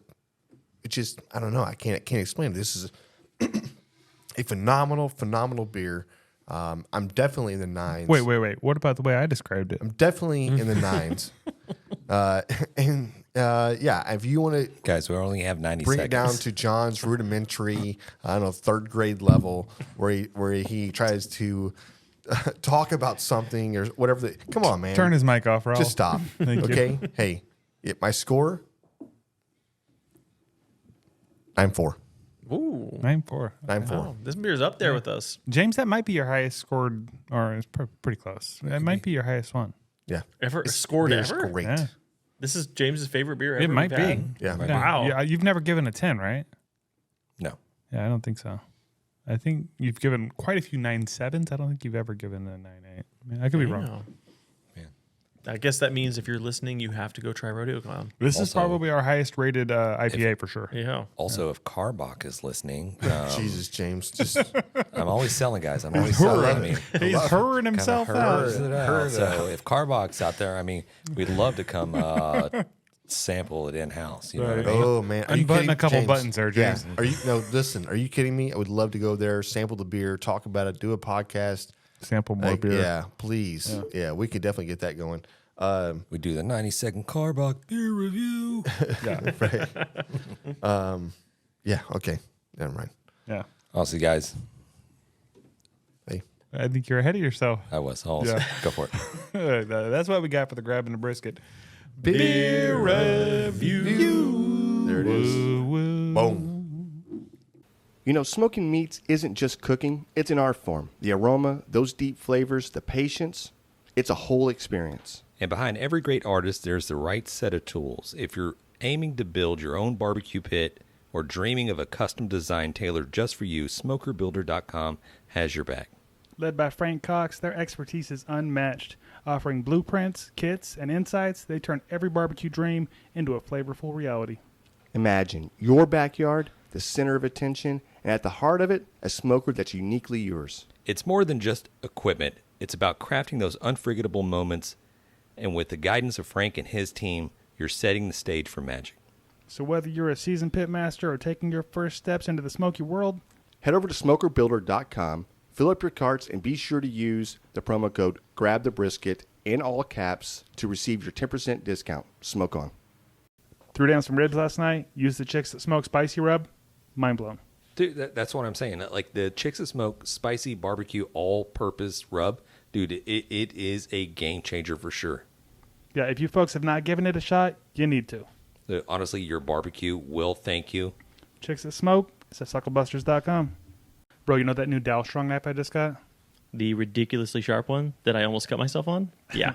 I don't know. I can't explain it. This is a phenomenal beer. I'm definitely in the 9s. Wait. What about the way I described it? I'm definitely in the 9s. Yeah, if you want to Guys, we only have 90 bring seconds. it down to John's rudimentary, I don't know, 3rd grade level, where he tries to talk about something or whatever. Come on, man. Turn his mic off, Raul. Just stop. Thank you. Okay. Hey, my score 9.4. Ooh. 9.4. 9.4. Wow. This beer's up there with us. James, that might be your highest scored, or it's pretty close. It might be your highest one. Yeah. Ever scored Beer's ever? great. Yeah. This is James's favorite beer ever. It might we've be. had. Yeah. Wow. Yeah, you've never given a 10, right? No. Yeah, I don't think so. I think you've given quite a few 9.7s. I don't think you've ever given a 9.8. I mean, I could be wrong. Wow. I guess that means if you're listening, you have to go try Rodeo Clown. This is Also- probably our highest rated IPA for sure. Yeah. Also, if Karbach is listening, Jesus, James, just I'm always selling, guys. I'm always selling. I mean, He's hurrying himself out. So if Karbach's out there, I mean, we'd love to come sample it in house. You know what I mean? oh man, are you Unbutton kidding- a couple James, buttons there, James. Yeah. Are you no? Listen, are you kidding me? I would love to go there, sample the beer, talk about it, do a podcast. Sample more Like, beer. yeah, please. Yeah, we could definitely get that going. We do the 90-second Karbach beer review. Yeah, okay, never mind. Yeah. Also, guys, Hey, I think you're ahead of yourself. I was. Also, Yeah. go for it. That's what we got for the grabbing the brisket. beer review. there it is. Boom. You know, smoking meats isn't just cooking, it's an art form. The aroma, those deep flavors, the patience, it's a whole experience. And behind every great artist, there's the right set of tools. If you're aiming to build your own barbecue pit or dreaming of a custom design tailored just for you, SmokerBuilder.com has your back. Led by Frank Cox, their expertise is unmatched. Offering blueprints, kits, and insights, they turn every barbecue dream into a flavorful reality. Imagine your backyard, the center of attention, and at the heart of it, a smoker that's uniquely yours. It's more than just equipment. It's about crafting those unforgettable moments. And with the guidance of Frank and his team, you're setting the stage for magic. So whether you're a seasoned pit master or taking your first steps into the smoky world, Head over to SmokerBuilder.com, fill up your carts, and be sure to use the promo code GRABTHEBRISKET in all caps to receive your 10% discount. Smoke on. threw down some ribs last night, used the Chicks That Smoke Spicy Rub, mind blown. Dude, that's what I'm saying. Like the Chicks That Smoke spicy barbecue all-purpose rub, dude, it is a game changer for sure. Yeah, if you folks have not given it a shot, you need to. Honestly, your barbecue will thank you. Chicks That Smoke, it's at sucklebusters.com. Bro, you know that new Dalstrong knife I just got? The ridiculously sharp one that I almost cut myself on. Yeah.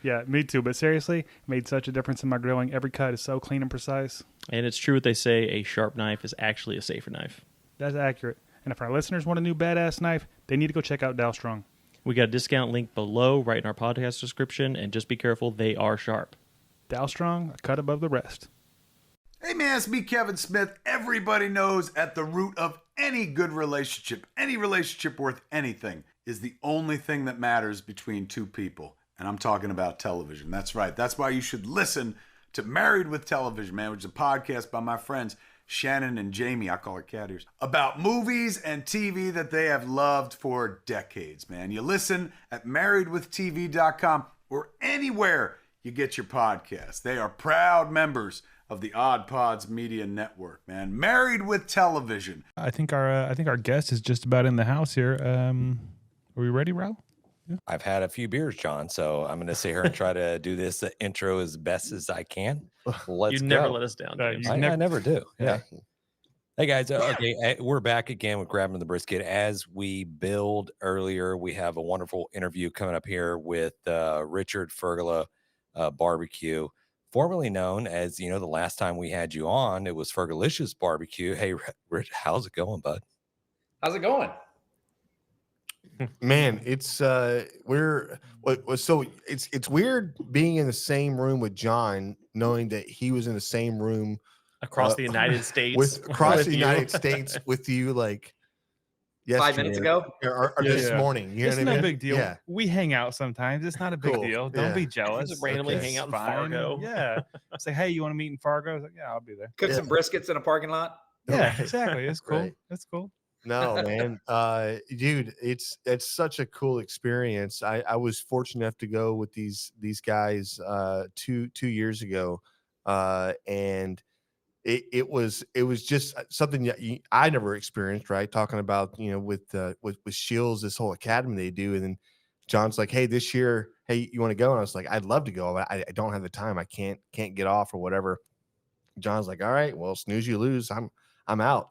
Yeah, me too. But seriously, made such a difference in my grilling. Every cut is so clean and precise. And it's true what they say, a sharp knife is actually a safer knife. That's accurate. And if our listeners want a new badass knife, they need to go check out Dalstrong. We got a discount link below right in our podcast description, and just be careful, they are sharp. Dalstrong, a cut above the rest. Hey man, it's me, Kevin Smith. Everybody knows at the root of any good relationship, any relationship worth anything, is the only thing that matters between two people. And I'm talking about television. That's right. That's why you should listen to Married with Television, man, which is a podcast by my friends Shannon and Jamie, I call her cat ears, about movies and TV that they have loved for decades, man. You listen at marriedwithtv.com or anywhere you get your podcasts. They are proud members of the Oddpods Media Network, man. Married with Television. I think our guest is just about in the house here. Are we ready, Raul? I've had a few beers, John, so I'm going to sit here and try to do this intro as best as I can. Let's You never go. let us down, Uh, James. you- I never do. Yeah. Hey guys, okay, we're back again with Grabbing the Brisket. As we build earlier, we have a wonderful interview coming up here with Richard Fergola Barbecue, formerly known as, the last time we had you on, it was Fergalicious Barbecue. Hey, Rich, how's it going, bud? How's it going? Man, it's so it's weird being in the same room with John, knowing that he was in the same room Across the United States. with across with the you. United States with you, like 5 minutes ago. or Yeah, this yeah. morning. You know It's what I no mean? big deal. Yeah. We hang out sometimes. It's not a big Cool. deal. Don't Yeah. be jealous. Just randomly It's hang out in fine. Fargo. Yeah. Say, hey, you want to meet in Fargo? I was like, yeah, I'll be there. Cook some briskets in a parking lot. Yeah, exactly. It's cool. Right. It's cool. No, man. Dude, it's such a cool experience. I was fortunate enough to go with these guys 2 years ago. And it was just something that I never experienced, right? Talking about, with Shields, this whole academy they do. And then John's like, hey, this year, hey, you want to go? And I was like, I'd love to go, but I don't have the time. I can't get off or whatever. John's like, all right, well, snooze you lose. I'm out,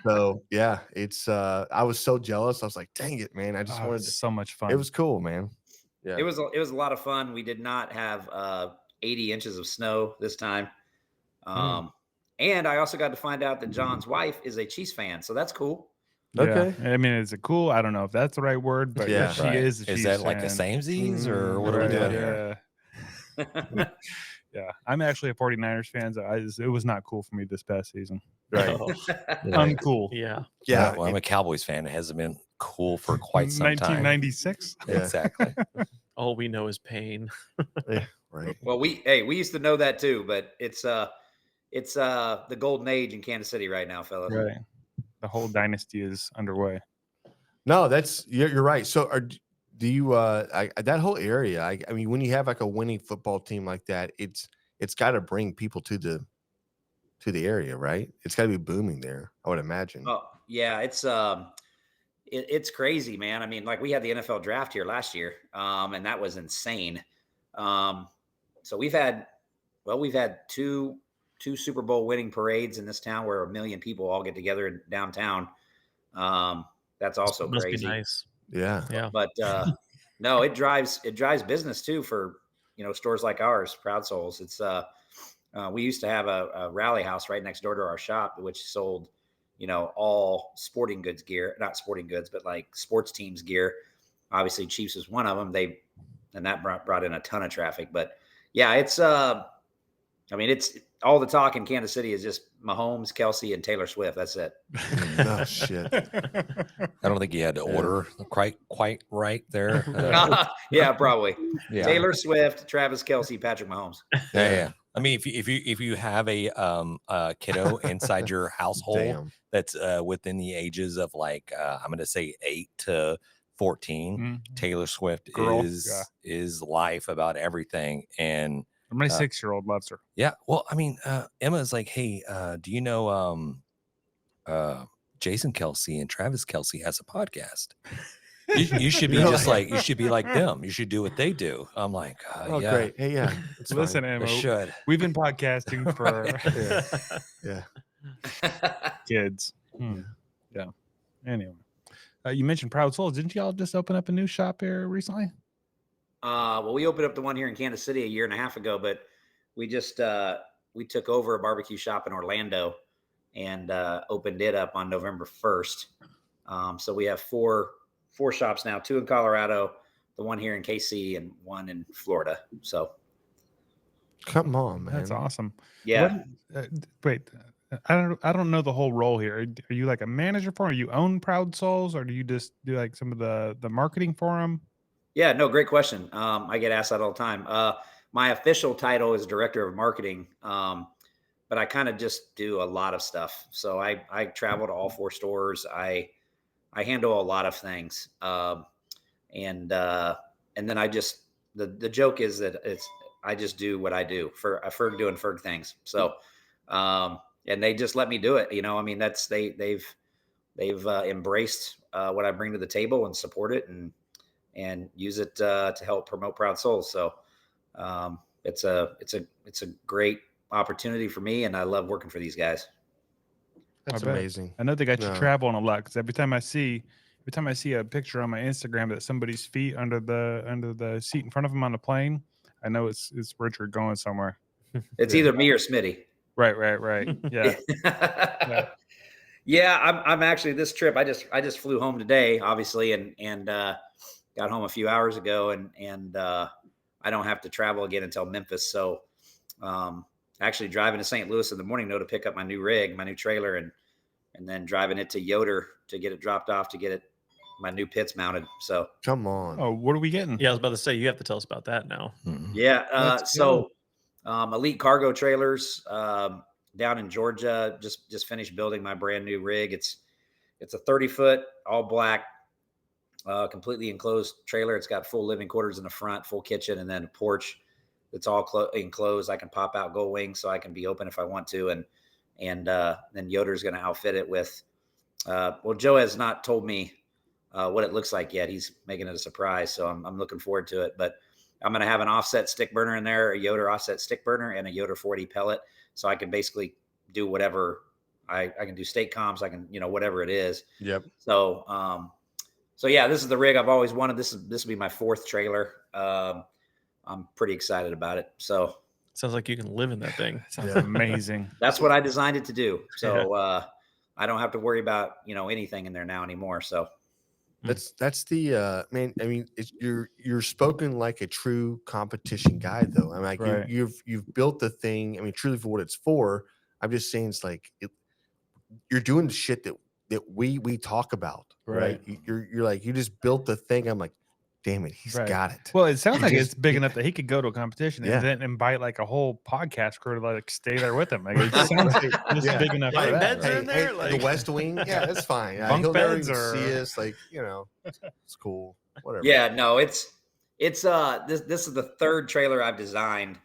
so yeah, it's I was so jealous. I was like, dang it, man. I just Oh, wanted it's to, so much fun. it was cool, man. Yeah. It was a lot of fun. We did not have 80 inches of snow this time. And I also got to find out that John's wife is a Chiefs fan, so that's cool. Okay. Yeah. I mean, is it cool? I don't know if that's the right word, but Yeah. she Right. is a Is Chiefs that like a fan. samesies or what are we Right, doing here? yeah. Yeah. I'm actually a 49ers fan, so it was not cool for me this past season. Right. Oh, Uncool. yeah. Yeah. Well, I'm a Cowboys fan. It hasn't been cool for quite some time. 1996. Yeah. Exactly. All we know is pain. Yeah. Right. Well, we used to know that too, but it's the golden age in Kansas City right now, fellas. Right. The whole dynasty is underway. No, you're right. So do you that whole area? I mean, when you have like a winning football team like that, it's got to bring people to the area, right? It's got to be booming there, I would imagine. Oh yeah, it's crazy, man. I mean, like we had the NFL draft here last year, and that was insane. So we've had two Super Bowl winning parades in this town where 1 million people all get together in downtown. That's also Must crazy. be nice. Yeah. Yeah. But no, it drives business too for stores like ours, Proud Souls. It's we used to have a rally house right next door to our shop, which sold all sporting goods gear, not sporting goods, but like sports teams gear. Obviously, Chiefs is one of them. That brought in a ton of traffic. But yeah, it's it's all the talk in Kansas City is just Mahomes, Kelsey, and Taylor Swift. That's it. Oh shit. I don't think you had to order quite right there. Yeah, probably. Yeah. Taylor Swift, Travis Kelsey, Patrick Mahomes. Yeah. I mean, if you have a kiddo inside your household Damn. that's within the ages of like I'm going to say 8 to 14, Taylor Swift Girl, is life about everything. And my 6-year-old loves her. yeah, well, I mean, Emma's like, hey, do you know Jason Kelsey and Travis Kelsey has a podcast? You should be just like you should be like them. You should do what they do. I'm like, Oh, yeah, great. Hey, yeah. It's Listen, fine. Emma, I should. we've been podcasting for Yeah. kids. Yeah. Anyway, you mentioned Proud Souls. Didn't y'all just open up a new shop here recently? Well, we opened up the one here in Kansas City 1.5 years ago, but we just we took over a barbecue shop in Orlando and opened it up on November 1st. So we have four shops now, 2 in Colorado, the one here in KC, and 1 in Florida. So Come on, man. That's awesome. yeah. Wait, I don't know the whole role here. Are you like a manager for them? Or you own Proud Souls, or do you just do like some of the marketing for them? Yeah, no, great question. I get asked that all the time. My official title is director of marketing, but I kind of just do a lot of stuff. So I travel to all 4 stores. I handle a lot of things, and then I just the joke is that I just do what I do for Ferg doing Ferg things. So and they just let me do it. I mean that's they've embraced what I bring to the table and support it and use it to help promote Proud Souls. So it's a great opportunity for me, and I love working for these guys. That's I bet. amazing. I know they got you No. traveling a lot because every time I see a picture on my Instagram that somebody's feet under the seat in front of them on the plane, I know it's Richard going somewhere. It's either me or Smitty. Right. Yeah. Yeah, I'm actually this trip. I just flew home today, obviously, and got home a few hours ago, and I don't have to travel again until Memphis. So, actually driving to St. Louis in the morning, to pick up my new rig, my new trailer, and then driving it to Yoder to get it dropped off to get my new pits mounted. So, Come on. Oh, what are we getting? Yeah, I was about to say you have to tell us about that now. yeah. Let's So, Elite Cargo Trailers down in Georgia just finished building my brand new rig. It's a 30-foot all black, completely enclosed trailer. It's got full living quarters in the front, full kitchen, and then a porch that's all enclosed. I can pop out gull wings so I can be open if I want to. And then Yoder's going to outfit it with, well, Joe has not told me what it looks like yet. He's making it a surprise. So I'm looking forward to it, but I'm going to have an offset stick burner in there, a Yoder offset stick burner, and a Yoder 480 pellet. So I can basically do whatever I can do state comps. I can, whatever it is. Yep. So, so yeah, this is the rig I've always wanted. This will be my 4th trailer. I'm pretty excited about it. So Sounds like you can live in that thing. Sounds amazing. that's what I designed it to do. So, I don't have to worry about, anything in there now anymore. So That's the man. I mean, you're spoken like a true competition guy, though. I'm like Right. you've built the thing. I mean, truly for what it's for. I'm just saying, it's like you're doing the shit that we talk about, right? You're like, you just built the thing. I'm like, damn it, he's Right. got it. Well, it sounds He like just- it's big enough that he could go to a competition Yeah. and then invite like a whole podcast crew to like stay there with him. Like it sounds like it's Yeah. big enough Yeah, for that. beds are right? in there, the like- West Wing, yeah, that's fine. Bunk He'll never beds even or- see us. Like, it's cool. Whatever. yeah, no, it's this is the third trailer I've designed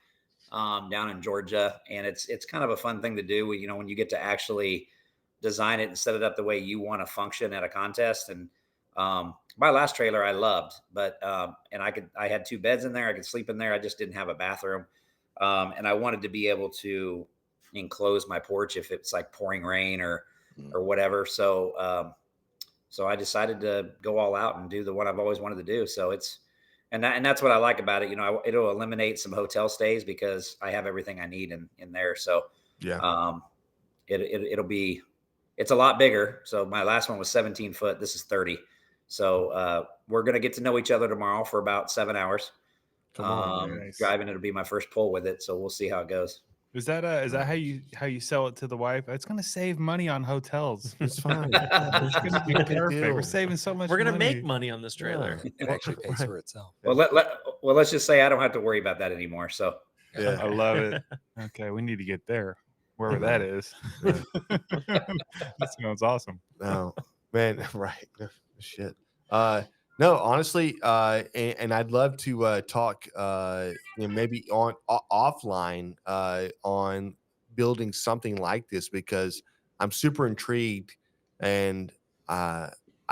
down in Georgia, and it's kind of a fun thing to do. When you get to actually design it and set it up the way you want to function at a contest. And my last trailer I loved, but and I had 2 beds in there. I could sleep in there. I just didn't have a bathroom, and I wanted to be able to enclose my porch if it's like pouring rain or whatever. So I decided to go all out and do the one I've always wanted to do. So and that's what I like about it. It'll eliminate some hotel stays because I have everything I need in there. So Yeah. it's a lot bigger. So my last one was 17 foot. This is 30. So we're going to get to know each other tomorrow for about 7 hours. Come on. Nice. Driving, it'll be my first pull with it. So we'll see how it goes. Is that how you sell it to the wife? It's going to save money on hotels. It's fine. It's going to be Big perfect. deal. We're saving so much. We're gonna money. make money on this trailer. It actually pays for itself. Well, let's just say I don't have to worry about that anymore. So Yeah. I love it. Okay, we need to get there, wherever that is. That sounds awesome. No, man, right. No, shit. No, honestly, and I'd love to talk, maybe offline, on building something like this, because I'm super intrigued, and I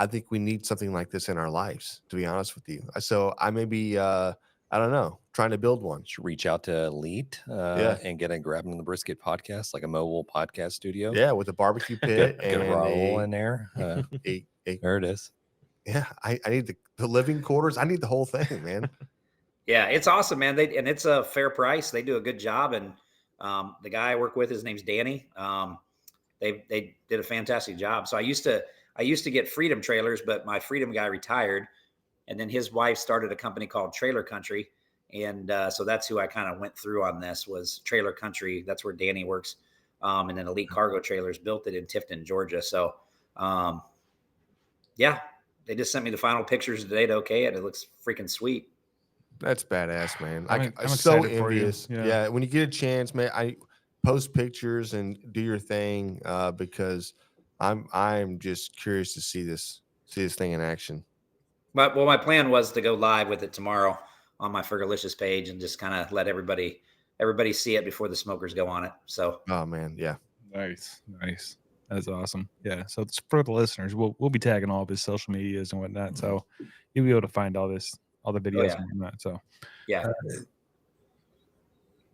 think we need something like this in our lives, to be honest with you. So I may be, I don't know, trying to build one. Should reach out to Elite and get a Grabbing the Brisket podcast, like a mobile podcast studio. Yeah, with a barbecue pit Get a and roll in there. a There it is. yeah. I need the living quarters. I need the whole thing, man. yeah, it's awesome, man. And it's a fair price. They do a good job. And the guy I work with, his name's Danny. They did a fantastic job. So I used to get Freedom trailers, but my Freedom guy retired, and then his wife started a company called Trailer Country. And so that's who I kind of went through on this, was Trailer Country. That's where Danny works. And then Elite Cargo Trailers built it in Tifton, Georgia. So yeah, they just sent me the final pictures today to okay it. It looks freaking sweet. That's badass, man. I'm I'm so excited for you. envious. Yeah. Yeah, when you get a chance, man, I post pictures and do your thing, because I'm just curious to see this thing in action. But my plan was to go live with it tomorrow on my Fergalicious page and just kind of let everybody see it before the smokers go on it. So Oh man, yeah. Nice. That's awesome. Yeah. So it's for the listeners, we'll be tagging all of his social medias and whatnot. So you'll be able to find all the videos yeah. and whatnot. So yeah,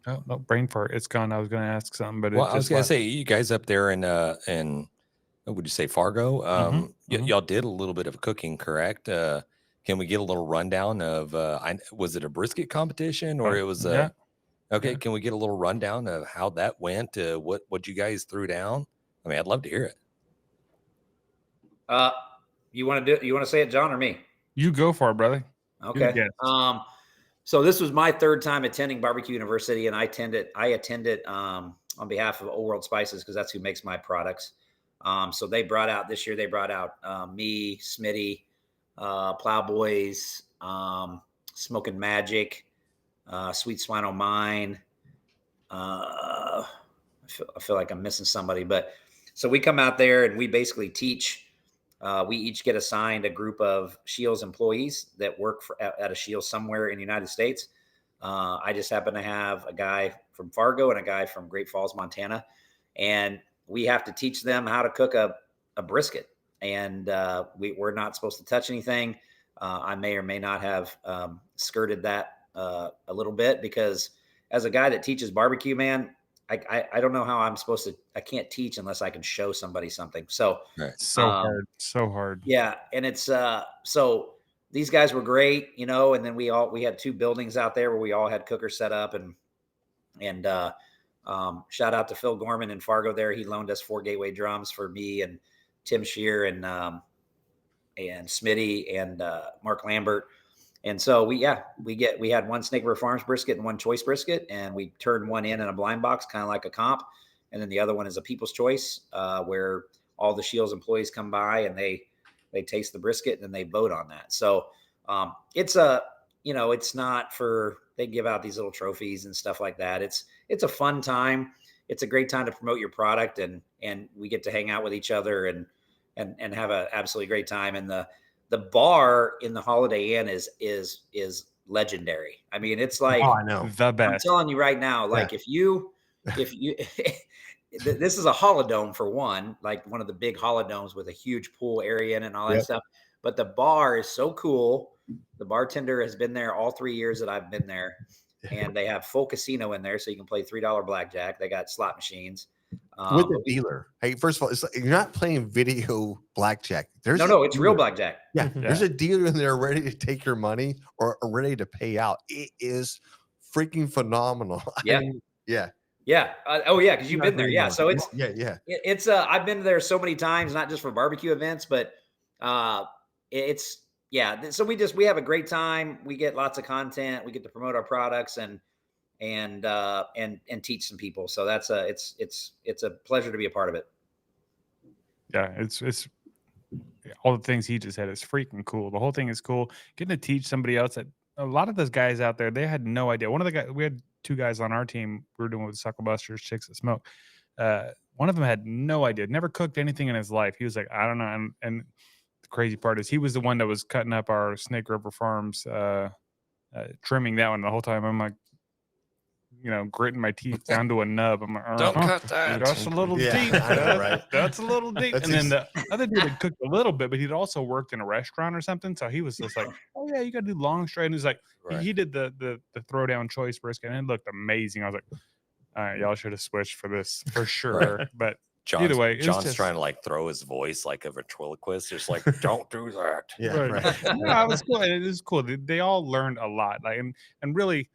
oh no, brain fart. It's gone. I was going to ask something, but Well, it I was just gonna left. say, you guys up there in what would you say, Fargo? Y'all did a little bit of cooking, correct? Can we get a little rundown of? Was it a brisket competition or it was? Yeah. Okay, Yeah. can we get a little rundown of how that went? What you guys threw down? I mean, I'd love to hear it. you want to say it, John, or me? You go for it, brother. You're the Okay. guest. So this was my 3rd time attending Barbecue University, and I attended on behalf of Old World Spices, because that's who makes my products. So this year they brought out me, Smitty, Plowboys, Smoking Magic, Sweet Swine O' Mine. I feel like I'm missing somebody, but so we come out there and we basically teach. We each get assigned a group of Shields employees that work at a Shields somewhere in the United States. I just happen to have a guy from Fargo and a guy from Great Falls, Montana, and we have to teach them how to cook a brisket. And we're not supposed to touch anything. I may or may not have skirted that a little bit, because as a guy that teaches barbecue, man, I don't know how I'm supposed to. I can't teach unless I can show somebody something. So So hard. yeah, and it's so these guys were great, and then we had 2 buildings out there where we all had cookers set up, and Shout out to Phil Gorman in Fargo there. He loaned us 4 Gateway drums for me and Tim Shear and Smitty and Mark Lambert. And so we had one Snake River Farms brisket and one choice brisket, and we turned one in a blind box, kind of like a comp. And then the other one is a People's Choice, where all the Shields employees come by and they taste the brisket and then they vote on that. So it's it's not for, they give out these little trophies and stuff like that. It's a fun time. It's a great time to promote your product, and we get to hang out with each other and have an absolutely great time. And the bar in the Holiday Inn is legendary. I mean, it's like, I know. The best. I'm telling you right now, like if you this is a holodome for one, like one of the big holodomes with a huge pool area in it and all that stuff. But the bar is so cool. The bartender has been there all 3 years that I've been there, and they have full casino in there, so you can play $3 blackjack. They got slot machines With the dealer. Hey, first of all, it's like, you're not playing video blackjack. It's real blackjack. Yeah, there's a dealer in there ready to take your money or ready to pay out. It is freaking phenomenal. Yeah. Yeah. Yeah. Because you've been there. Yeah. So it's it's I've been there so many times, not just for barbecue events, but so we have a great time. We get lots of content. We get to promote our products and teach some people. So that's it's a pleasure to be a part of it. Yeah, it's all the things he just said is freaking cool. The whole thing is cool. Getting to teach somebody else that a lot of those guys out there, they had no idea. One of the guys, we had 2 guys on our team. We were doing with Sucklebusters, Chicks That Smoke. One of them had no idea, never cooked anything in his life. He was like, I don't know. And the crazy part is he was the one that was cutting up our Snake River Farms, trimming that one the whole time. I'm like, gritting my teeth down to a nub. I'm like, Don't cut that. Dude, that's a little deep. I know, right? That's a little deep. And then the other dude had cooked a little bit, but he'd also worked in a restaurant or something. So he was just like, oh yeah, you got to do long straight. And he's like, he did the throwdown choice brisket, and it looked amazing. I was like, all right, y'all should have switched for this for sure. But either way, John's trying to like throw his voice like a ventriloquist. Just like, don't do that. Yeah. Right. No, it was cool. And it was cool. They all learned a lot. Like, and really,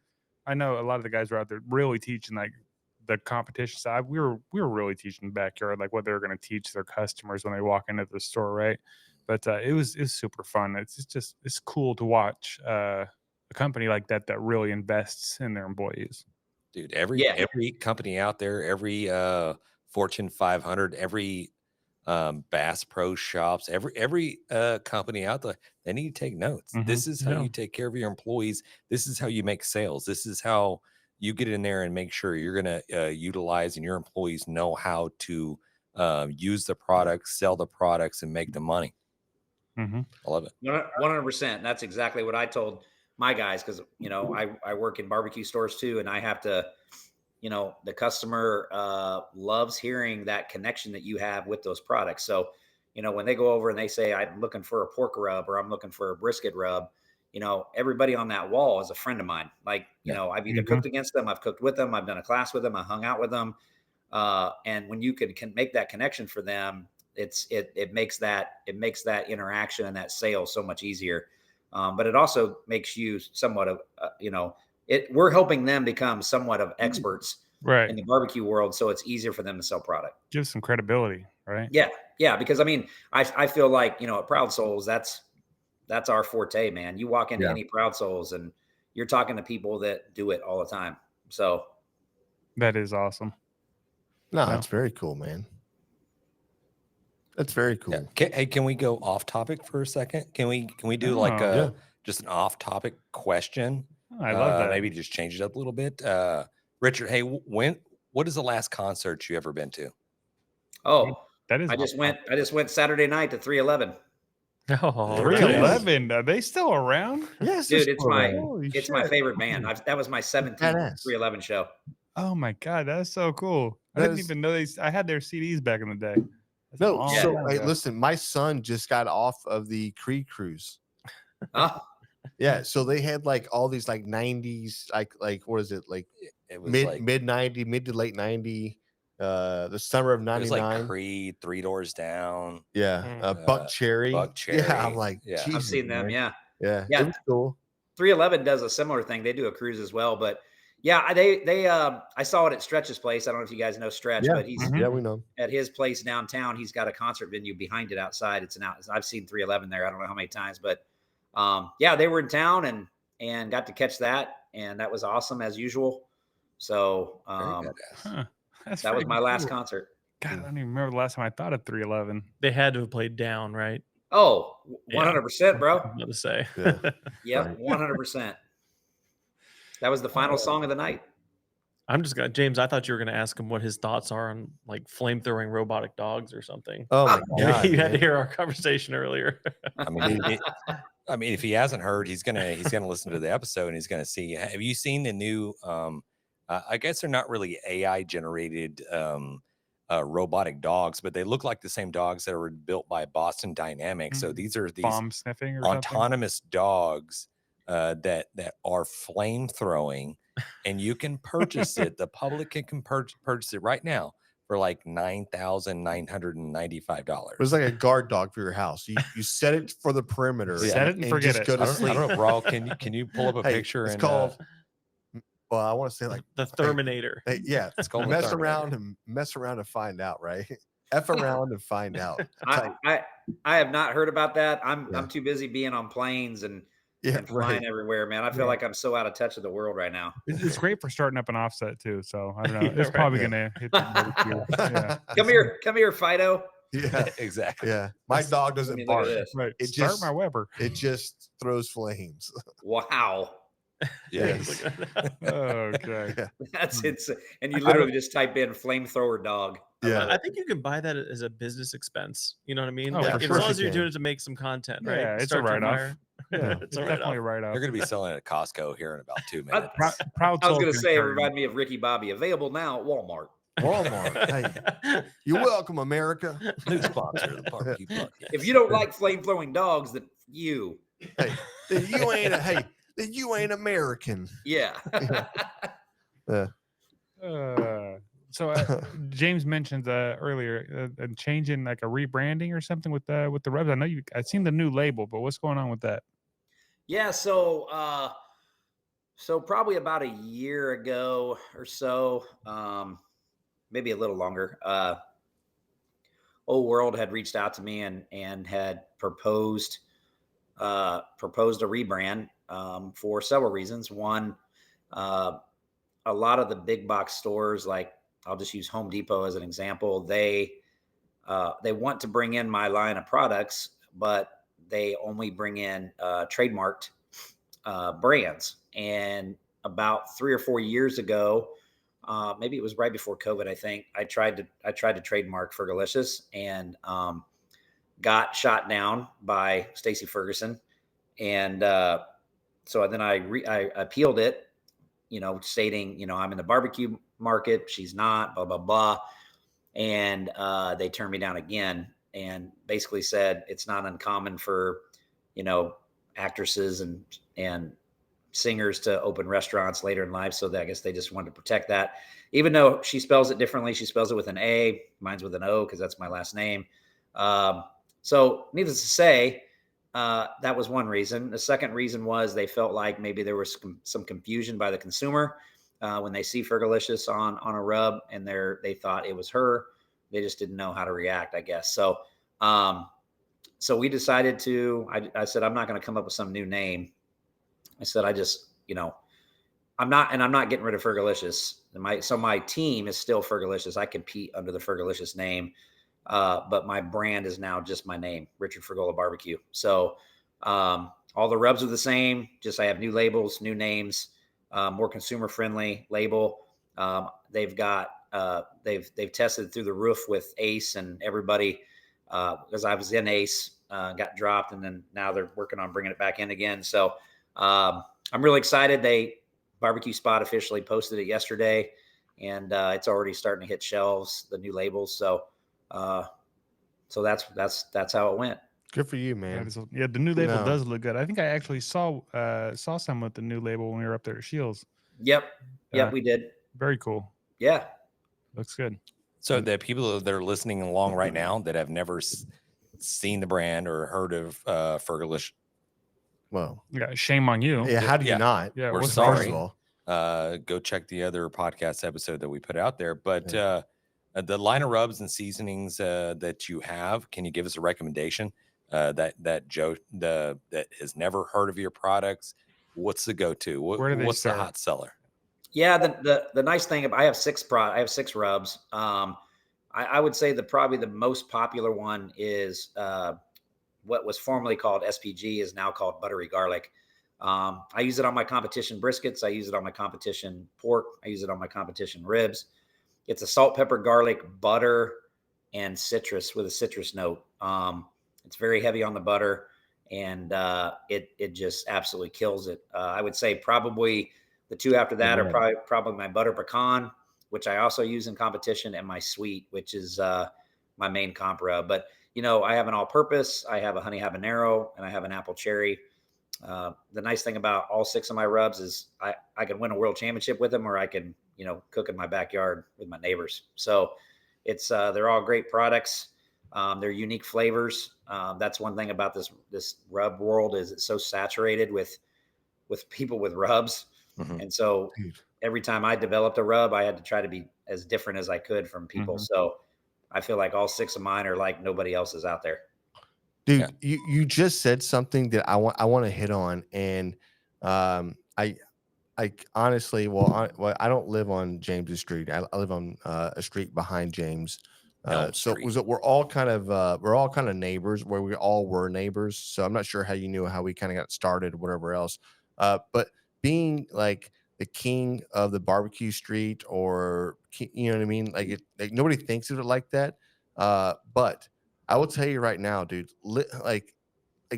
I know a lot of the guys were out there really teaching like the competition side. We were really teaching the backyard, like what they're going to teach their customers when they walk into the store, right? But it was super fun. It's cool to watch a company like that really invests in their employees. Dude, every company out there, every Fortune 500, every Bass Pro Shops, every company out there, they need to take notes. Mm-hmm. This is how you take care of your employees. This is how you make sales. This is how you get in there and make sure you're going to utilize and your employees know how to use the products, sell the products, and make the money. Mm-hmm. I love it. 100%. That's exactly what I told my guys, because I work in barbecue stores too, and I have to. The customer loves hearing that connection that you have with those products. So, when they go over and they say, I'm looking for a pork rub or I'm looking for a brisket rub, everybody on that wall is a friend of mine. Like, I've either cooked against them, I've cooked with them, I've done a class with them, I hung out with them. And when you can make that connection for them, it makes that interaction and that sale so much easier. But it also makes you somewhat of, we're helping them become somewhat of experts in the barbecue world. So it's easier for them to sell product. Give some credibility, right? Yeah. Yeah. Because I feel like, at Proud Souls, that's our forte, man. You walk into any Proud Souls and you're talking to people that do it all the time. So that is awesome. No, that's very cool, man. That's very cool. Yeah. Can we go off topic for a second? Can we do just an off topic question? I love that. Maybe just change it up a little bit. Richard, hey, what is the last concert you ever been to? Oh, that is. I just went Saturday night to 311. Oh, 311. Are they still around? Yes, dude. It's my favorite band. That was my 17th 311 show. Oh my god, that's so cool. I didn't even know I had their CDs back in the day. Hey, listen, my son just got off of the Creed cruise. Yeah, so they had like all these like 90s, like what is it, like it was mid 90, mid to late 90, the summer of 99. It was like Creed, Three Doors Down. Yeah, Buck Cherry. Yeah, I'm like, Jesus, I've seen them. Man. Yeah. It was cool. 311 does a similar thing. They do a cruise as well, but Yeah, I saw it at Stretch's place. I don't know if you guys know Stretch, Yeah. but he's Mm-hmm. Yeah, we know. at his place downtown. He's got a concert venue behind it outside. I've seen 311 there. I don't know how many times, but yeah, they were in town and got to catch that, and that was awesome as usual. So Huh. That's that was freaking my last cool. concert. God, I don't even remember the last time I thought of 311. They had to have played down, right? Oh, Yeah. 100%, bro. I'm about to say. Yeah. Yep, 100%. That was the final song of the night. I'm just gonna James. I thought you were gonna ask him what his thoughts are on like flamethrowing robotic dogs or something. Oh my God. you had to man. hear our conversation earlier. I mean, if he hasn't heard, he's gonna listen to the episode and he's gonna see. Have you seen the new? I guess they're not really AI generated robotic dogs, but they look like the same dogs that were built by Boston Dynamics. So these are these Bomb sniffing or something. autonomous dogs that are flame throwing, and you can purchase it. The public can purchase it right now for like $9,995. It was like a guard dog for your house. You set it for the perimeter. Set it and forget just it. Go to I sleep. don't know, bro. Can you pull up a Hey, picture? It's and called. Well, I want to say like The Terminator. hey, yeah. It's called a mess Terminator. around and find out, right? F around and find out. I have not heard about that. I'm too busy being on planes and Yeah, flying right. everywhere, man. I feel like I'm so out of touch with the world right now. It's great for starting up an offset too. So I don't know. It's probably gonna hit the barbecue. Yeah. Come here, Fido. Yeah, Exactly. yeah. My dog Let doesn't me look at bark. this. Right. It Start just- my Weber. It just throws flames. Wow, Yes. Okay. that's it. And you literally just type in flamethrower dog. Yeah. I think you can buy that as a business expense. You know what I mean? Oh, Like, for as sure long as you you're can. doing it to make some content, right? Yeah, it's a Start your write-off. fire. Yeah, It's it's a definitely a write-off. write-off. They're going to be selling it at Costco here in about 2 minutes. Proud I was soul going to say, it concurring. reminded me of Ricky Bobby. Available now at Walmart. Walmart. Hey, you're welcome, America. New sponsor of the barbecue podcast. If you don't like flame throwing dogs, then you, Hey, then you ain't American. yeah. So James mentioned earlier changing like a rebranding or something with the rubs. I know I've seen the new label, but what's going on with that? Yeah, so probably about a year ago or so, maybe a little longer, Old World had reached out to me and had proposed a rebrand for several reasons. One, a lot of the big box stores, like I'll just use Home Depot as an example, they want to bring in my line of products, but they only bring in trademarked brands. And about 3 or 4 years ago, maybe it was right before COVID, I think, I tried to trademark Fergalicious and got shot down by Stacy Ferguson. And so then I appealed it, stating, I'm in the barbecue market, she's not, blah, blah, blah. And they turned me down again and basically said it's not uncommon for, actresses and singers to open restaurants later in life. So I guess they just wanted to protect that, even though she spells it differently. She spells it with an A, mine's with an O, because that's my last name. So needless to say, that was one reason. The second reason was they felt like maybe there was some confusion by the consumer when they see Fergalicious on a rub, and they thought it was her. They just didn't know how to react, I guess. So, so we decided I said, I'm not going to come up with some new name. I said, I'm not getting rid of Fergalicious. My team is still Fergalicious. I compete under the Fergalicious name. But my brand is now just my name, Richard Fergola Barbecue. So all the rubs are the same, just I have new labels, new names, more consumer friendly label. They've tested through the roof with Ace and everybody, because I was in Ace, got dropped, and then now they're working on bringing it back in again. So I'm really excited. Barbecue Spot officially posted it yesterday, and it's already starting to hit shelves, the new labels. So that's how it went. Good for you, man. Yeah, the new label No. does look good. I think I actually saw some with the new label when we were up there at Shields. Yep, Yeah. we did. Very cool. Yeah. Looks good. So the people that are listening along right now that have never seen the brand or heard of Fergalicious, Well, Yeah, shame on you. yeah. How do you Yeah. not? Yeah, we're what's sorry. First of all, go check the other podcast episode that we put out there. But the line of rubs and seasonings that you have, can you give us a recommendation that Joe that has never heard of your products? What's the go-to? Where do they What's the start? hot seller? Yeah, the nice thing, I have six rubs. I would say probably the most popular one is what was formerly called SPG is now called buttery garlic. I use it on my competition briskets. I use it on my competition pork. I use it on my competition ribs. It's a salt, pepper, garlic, butter, and citrus with a citrus note. It's very heavy on the butter, and it just absolutely kills it. I would say probably the two after that are probably my butter pecan, which I also use in competition, and my sweet, which is my main comp rub. But I have an all-purpose, I have a honey habanero, and I have an apple cherry. The nice thing about all six of my rubs is I can win a world championship with them, or I can cook in my backyard with my neighbors. So it's they're all great products. They're unique flavors. That's one thing about this rub world is it's so saturated with people with rubs. Mm-hmm. And so every time I developed a rub, I had to try to be as different as I could from people. Mm-hmm. So I feel like all six of mine are like nobody else is out there. Dude, you just said something that I want to hit on, and I honestly, I don't live on James's street. I live on a street behind James. So we're all kind of neighbors, where we all were neighbors. So I'm not sure how you knew how we kind of got started, or whatever else. But being like the king of the barbecue street, or you know what I mean, like nobody thinks of it like that. But I will tell you right now, dude, like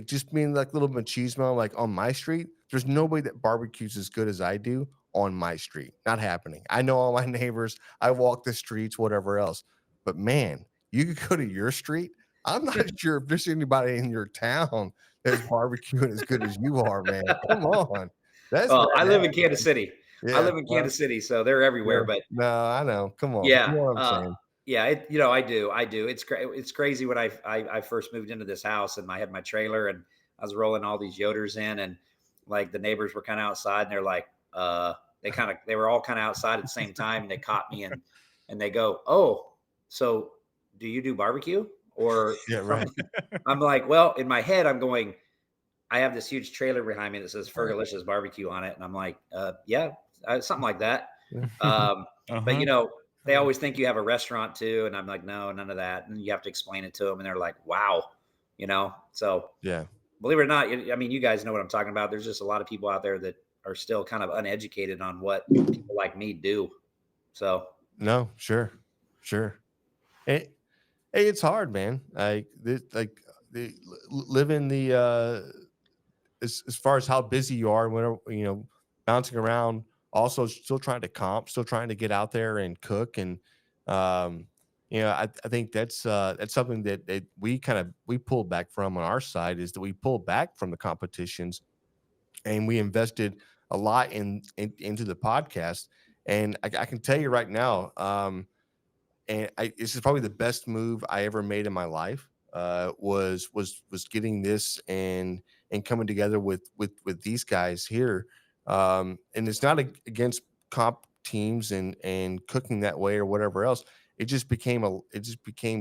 just being like a little machismo, like on my street, there's nobody that barbecues as good as I do on my street. Not happening. I know all my neighbors. I walk the streets, whatever else. But man, you could go to your street. I'm not sure if there's anybody in your town that's barbecuing as good as you are, man. Come on. I live in Kansas City. Yeah, I live in Kansas City, so they're everywhere. But no, I know. Come on. yeah, You know what I'm saying? yeah, I do. It's crazy when I first moved into this house, and I had my trailer, and I was rolling all these Yoders in, and like the neighbors were kind of outside, and they're like, they were all kind of outside at the same time, and they caught me, and they go, "Oh, so do you do barbecue?" Or Yeah, right. I'm like, well, in my head, I'm going, I have this huge trailer behind me that says Fergalicious Barbecue on it, and I'm like, yeah, something like that. But they always think you have a restaurant too, and I'm like, no, none of that. And you have to explain it to them, and they're like, wow, So yeah, believe it or not, I mean, you guys know what I'm talking about. There's just a lot of people out there that are still kind of uneducated on what people like me do. So no, sure. It's hard, man. Living the as far as how busy you are, whenever bouncing around, also still trying to comp, still trying to get out there and cook, and I think that's something that we pulled back from on our side, is that we pulled back from the competitions, and we invested a lot into the podcast. And I can tell you right now, this is probably the best move I ever made in my life. Was getting this and coming together with these guys here. And it's not against comp teams and cooking that way or whatever else. It just became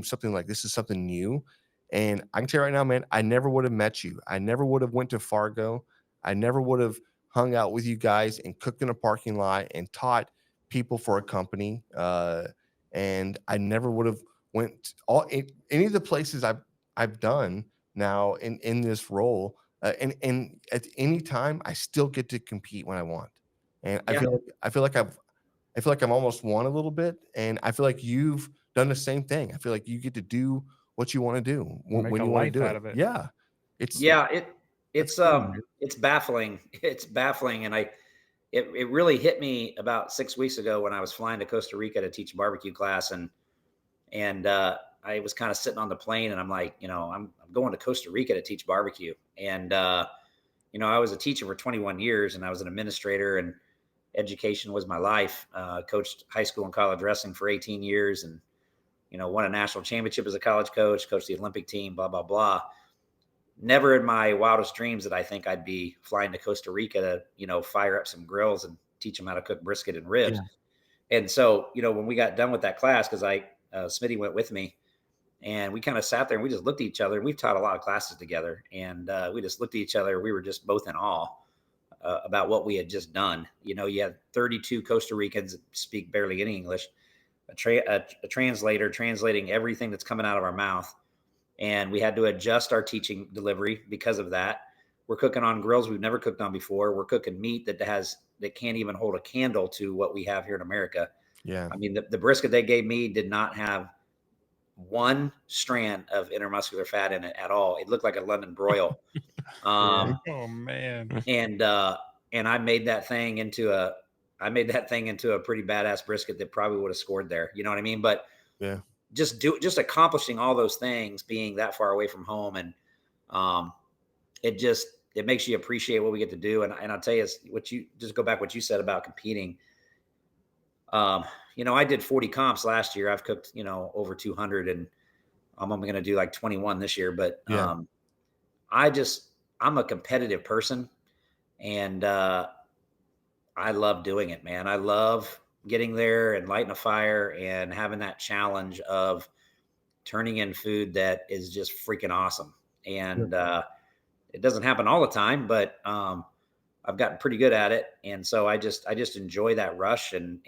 something like, this is something new. And I can tell you right now, man, I never would have met you. I never would have went to Fargo. I never would have hung out with you guys and cooked in a parking lot and taught people for a company. And I never would have went any of the places I've done now in this role. And at any time, I still get to compete when I want. And I feel like I've almost won a little bit, and I feel like you've done the same thing. I feel like you get to do what you want to do when you want to do it. Yeah, it's baffling. It's baffling, and it really hit me about 6 weeks ago when I was flying to Costa Rica to teach a barbecue class, and I was kind of sitting on the plane, and I'm like, I'm going to Costa Rica to teach barbecue. And, I was a teacher for 21 years, and I was an administrator, and education was my life. Coached high school and college wrestling for 18 years, and, won a national championship as a college coach, coached the Olympic team, blah, blah, blah. Never in my wildest dreams did I think I'd be flying to Costa Rica to, fire up some grills and teach them how to cook brisket and ribs. Yeah. And so, you know, when we got done with that class, because Smitty went with me, and we kind of sat there and we just looked at each other. We've taught a lot of classes together, and we just looked at each other. We were just both in awe about what we had just done. You know, you had 32 Costa Ricans that speak barely any English, a translator translating everything that's coming out of our mouth. And we had to adjust our teaching delivery because of that. We're cooking on grills we've never cooked on before. We're cooking meat that can't even hold a candle to what we have here in America. Yeah. I mean, the brisket they gave me did not have one strand of intermuscular fat in it at all. It looked like a London broil. Oh man. And I made that thing into a pretty badass brisket that probably would have scored there. You know what I mean? But yeah, just accomplishing all those things, being that far away from home, and it makes you appreciate what we get to do. And I'll tell you, just go back what you said about competing. You know, I did 40 comps last year. I've cooked, you know, over 200, and I'm only going to do like 21 this year. But I'm a competitive person, and I love doing it, man. I love getting there and lighting a fire and having that challenge of turning in food that is just freaking awesome. And it doesn't happen all the time, but I've gotten pretty good at it. And so I just enjoy that rush, and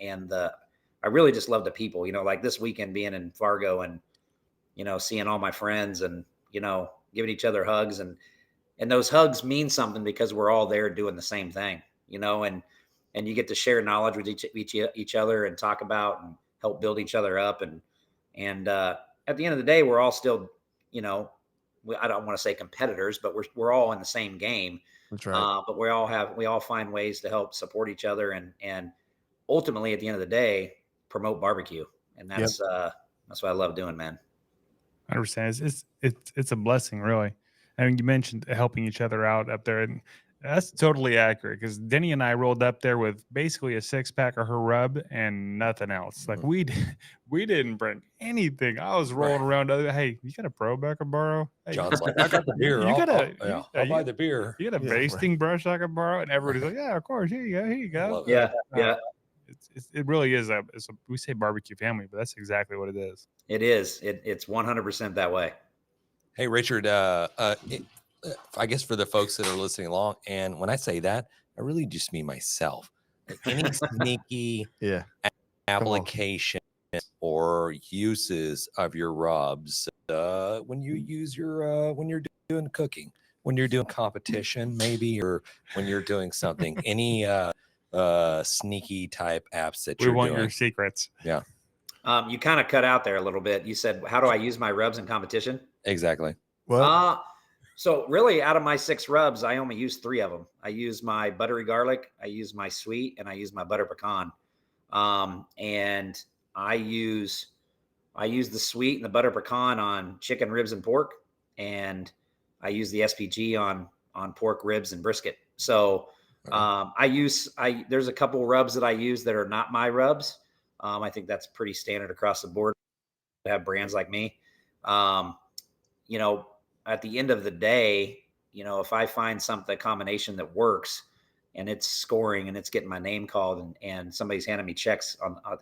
I really just love the people, you know, like this weekend being in Fargo and, you know, seeing all my friends and, you know, giving each other hugs, and those hugs mean something because we're all there doing the same thing, you know, and you get to share knowledge with each other and talk about and help build each other up. And at the end of the day, we're all still, you know, I don't want to say competitors, but we're all in the same game. that's right. But we all find ways to help support each other, and ultimately at the end of the day, promote barbecue. And that's what I love doing, man. I understand. It's a blessing, really. I mean, you mentioned helping each other out up there, and that's totally accurate, because Denny and I rolled up there with basically a 6-pack of her rub and nothing else. Like we didn't bring anything. I was rolling around. Hey, you got a pro back I borrow? Hey, John's like, I got the beer. I'll buy the beer. You got a basting brush I can borrow? And everybody's like, yeah, of course. Here you go. Yeah. It really is we say barbecue family, but that's exactly what it is. It is. It's 100% that way. Hey, Richard, I guess for the folks that are listening along, and when I say that, I really just mean myself. Any sneaky application or uses of your rubs when you use when you're doing cooking, when you're doing competition, maybe, or when you're doing something, any sneaky type apps that we you're want doing? Your secrets. Yeah. You kind of cut out there a little bit. You said, how do I use my rubs in competition? Exactly. Well, so really out of my 6 rubs, I only use 3 of them. I use my buttery garlic, I use my sweet, and I use my butter pecan. And I use the sweet and the butter pecan on chicken, ribs, and pork. And I use the SPG on pork, ribs, and brisket. So there's a couple rubs that I use that are not my rubs. I think that's pretty standard across the board to have brands like me. You know, at the end of the day, you know, if I find a combination that works and it's scoring and it's getting my name called and somebody's handing me checks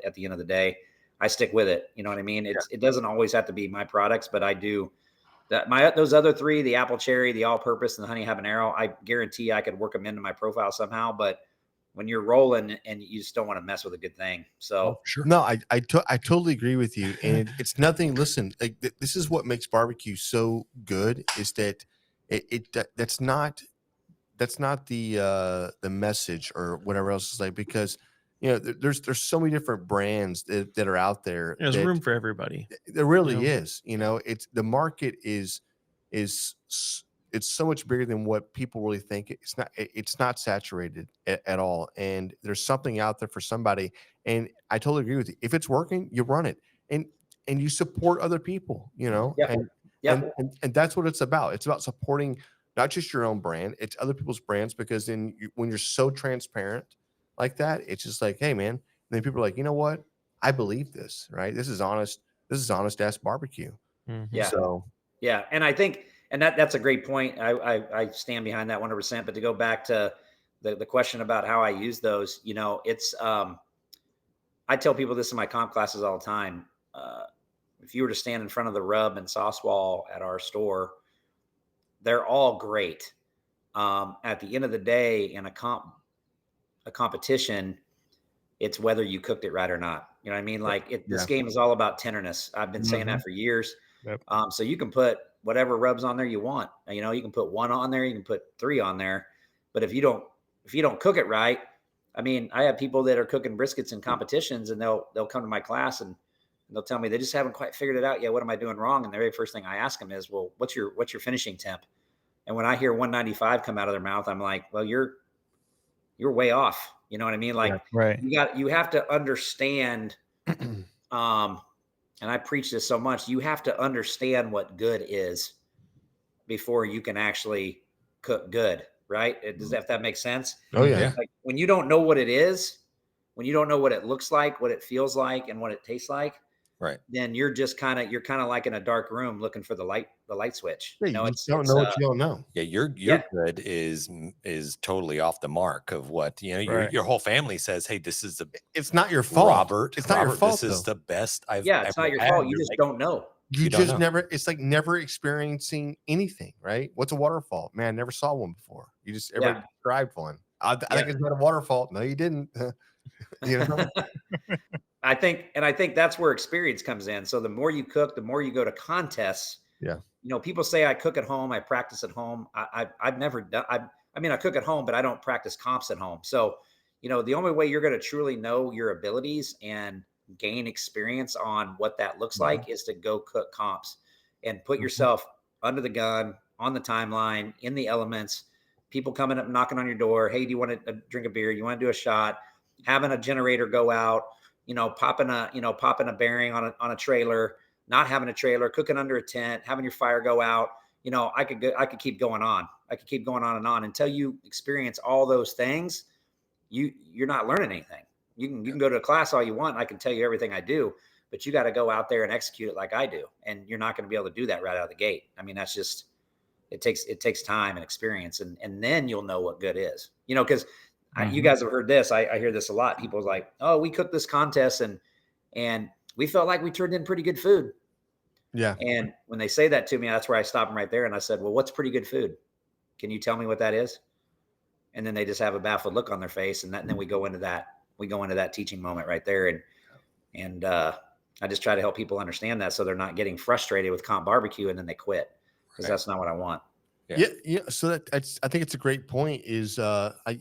at the end of the day, I stick with it. You know what I mean? It doesn't always have to be my products, but I do that. Those other 3, the apple cherry, the all-purpose, and the honey habanero, I guarantee I could work them into my profile somehow. But when you're rolling and you just don't want to mess with a good thing. So Sure. no, I totally agree with you. And it's nothing. Listen, like this is what makes barbecue so good, is that that's not the message or whatever else is like, because, you know, there's so many different brands that are out there. There's room for everybody. There really is. You know, the market is it's so much bigger than what people really think. It's not saturated at all. And there's something out there for somebody. And I totally agree with you. If it's working, you run it, and you support other people, you know, and that's what it's about. It's about supporting not just your own brand, it's other people's brands, because then when you're so transparent like that, it's just like, hey man, and then people are like, you know what? I believe this, right? This is honest ass barbecue. Mm-hmm. Yeah. So yeah. And I think, and that's a great point. I stand behind that 100%. But to go back to the question about how I use those, it's, I tell people this in my comp classes all the time. If you were to stand in front of the rub and sauce wall at our store, they're all great. At the end of the day, in a competition, it's whether you cooked it right or not. You know what I mean? Like this game is all about tenderness. I've been saying that for years. Yep. So you can put whatever rubs on there you want. You can put 1 on there, you can put 3 on there, but if you don't cook it right, I mean, I have people that are cooking briskets in competitions, and they'll come to my class and they'll tell me they just haven't quite figured it out yet. What am I doing wrong? And the very first thing I ask them is, well, what's your finishing temp? And when I hear 195 come out of their mouth, I'm like, well, you're way off. You know what I mean? Like, right. You have to understand. And I preach this so much. You have to understand what good is before you can actually cook good. Right? If that makes sense. Oh yeah. Like when you don't know what it is, when you don't know what it looks like, what it feels like, and what it tastes like, Right. then you're kind of like in a dark room looking for the light switch. Yeah, you don't know what you don't know. Yeah, your good is totally off the mark of what your whole family says. Hey, this is it's not your fault, Robert. It's not your fault. This is the best I've. Yeah, it's not your fault. You just don't know. You just never. It's like never experiencing anything, right? What's a waterfall? Man, never saw one before. You just ever described one. I think it's not a waterfall. No, you didn't. I think that's where experience comes in. So the more you cook, the more you go to contests. Yeah. People say I cook at home, I practice at home. I've never done. I mean, I cook at home, but I don't practice comps at home. So, the only way you're going to truly know your abilities and gain experience on what that looks like is to go cook comps and put yourself under the gun, on the timeline, in the elements. People coming up, knocking on your door. Hey, do you want to drink a beer? You want to do a shot? Having a generator go out. Popping a bearing on a trailer, not having a trailer, cooking under a tent, having your fire go out. I could keep going on. I could keep going on and on until you experience all those things. You're not learning anything. You can go to a class all you want. I can tell you everything I do, but you got to go out there and execute it like I do. And you're not going to be able to do that right out of the gate. I mean, that's just, it takes time and experience, and then you'll know what good is, because you guys have heard this. I hear this a lot. People's like, oh, we cooked this contest and we felt like we turned in pretty good food. Yeah. And when they say that to me, that's where I stop them right there. And I said, well, what's pretty good food? Can you tell me what that is? And then they just have a baffled look on their face. And then we go into that teaching moment right there. And I just try to help people understand that, so they're not getting frustrated with comp barbecue and then they quit, because that's not what I want. Yeah. So I think it's a great point. Is I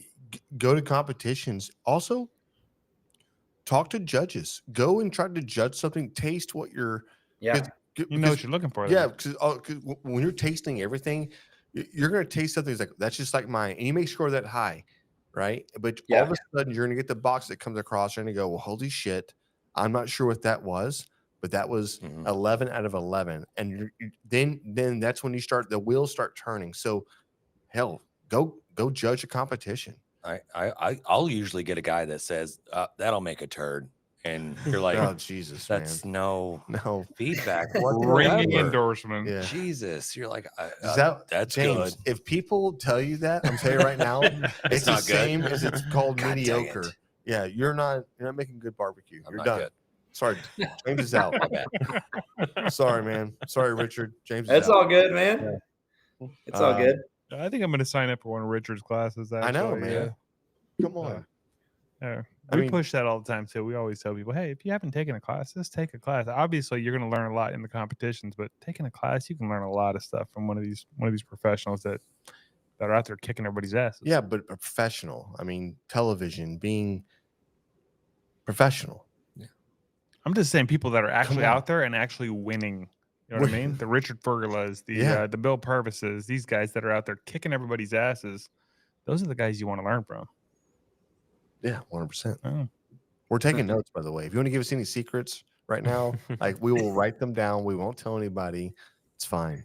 go to competitions. Also, talk to judges. Go and try to judge something. Taste what you're. You know what you're looking for. Yeah, because when you're tasting everything, you're going to taste something that's like, that's just like mine, and you may score that high, right? But all of a sudden, you're going to get the box that comes across. You're going to go, well, holy shit, I'm not sure what that was, but that was 11 out of 11, and then that's when the wheels start turning. So, hell, go judge a competition. I'll usually get a guy that says that'll make a turd, and you're like, oh Jesus, that's man. no feedback. Ringing endorsement. Yeah. Jesus, you're like, that's James, good. If people tell you that, I'm saying right now, it's not the same as it's called God mediocre. Yeah, you're not making good barbecue. I'm You're not done. good. Sorry, James is out. Sorry, man. Sorry, Richard. James is That's out. all good, man. It's all good. I think I'm going to sign up for one of Richard's classes. Actually. I know, man. Come on. We push that all the time too. We always tell people, hey, if you haven't taken a class, just take a class. Obviously, you're going to learn a lot in the competitions, but taking a class, you can learn a lot of stuff from one of these professionals that are out there kicking everybody's asses. Yeah, but a professional. I mean, television, being professional. Yeah. I'm just saying people that are actually out there and actually winning. You know what I mean? The Richard Fergolas, the Bill Purvises, these guys that are out there kicking everybody's asses. Those are the guys you want to learn from. Yeah, 100%. Oh. We're taking notes, by the way. If you want to give us any secrets right now, like we will write them down. We won't tell anybody. It's fine.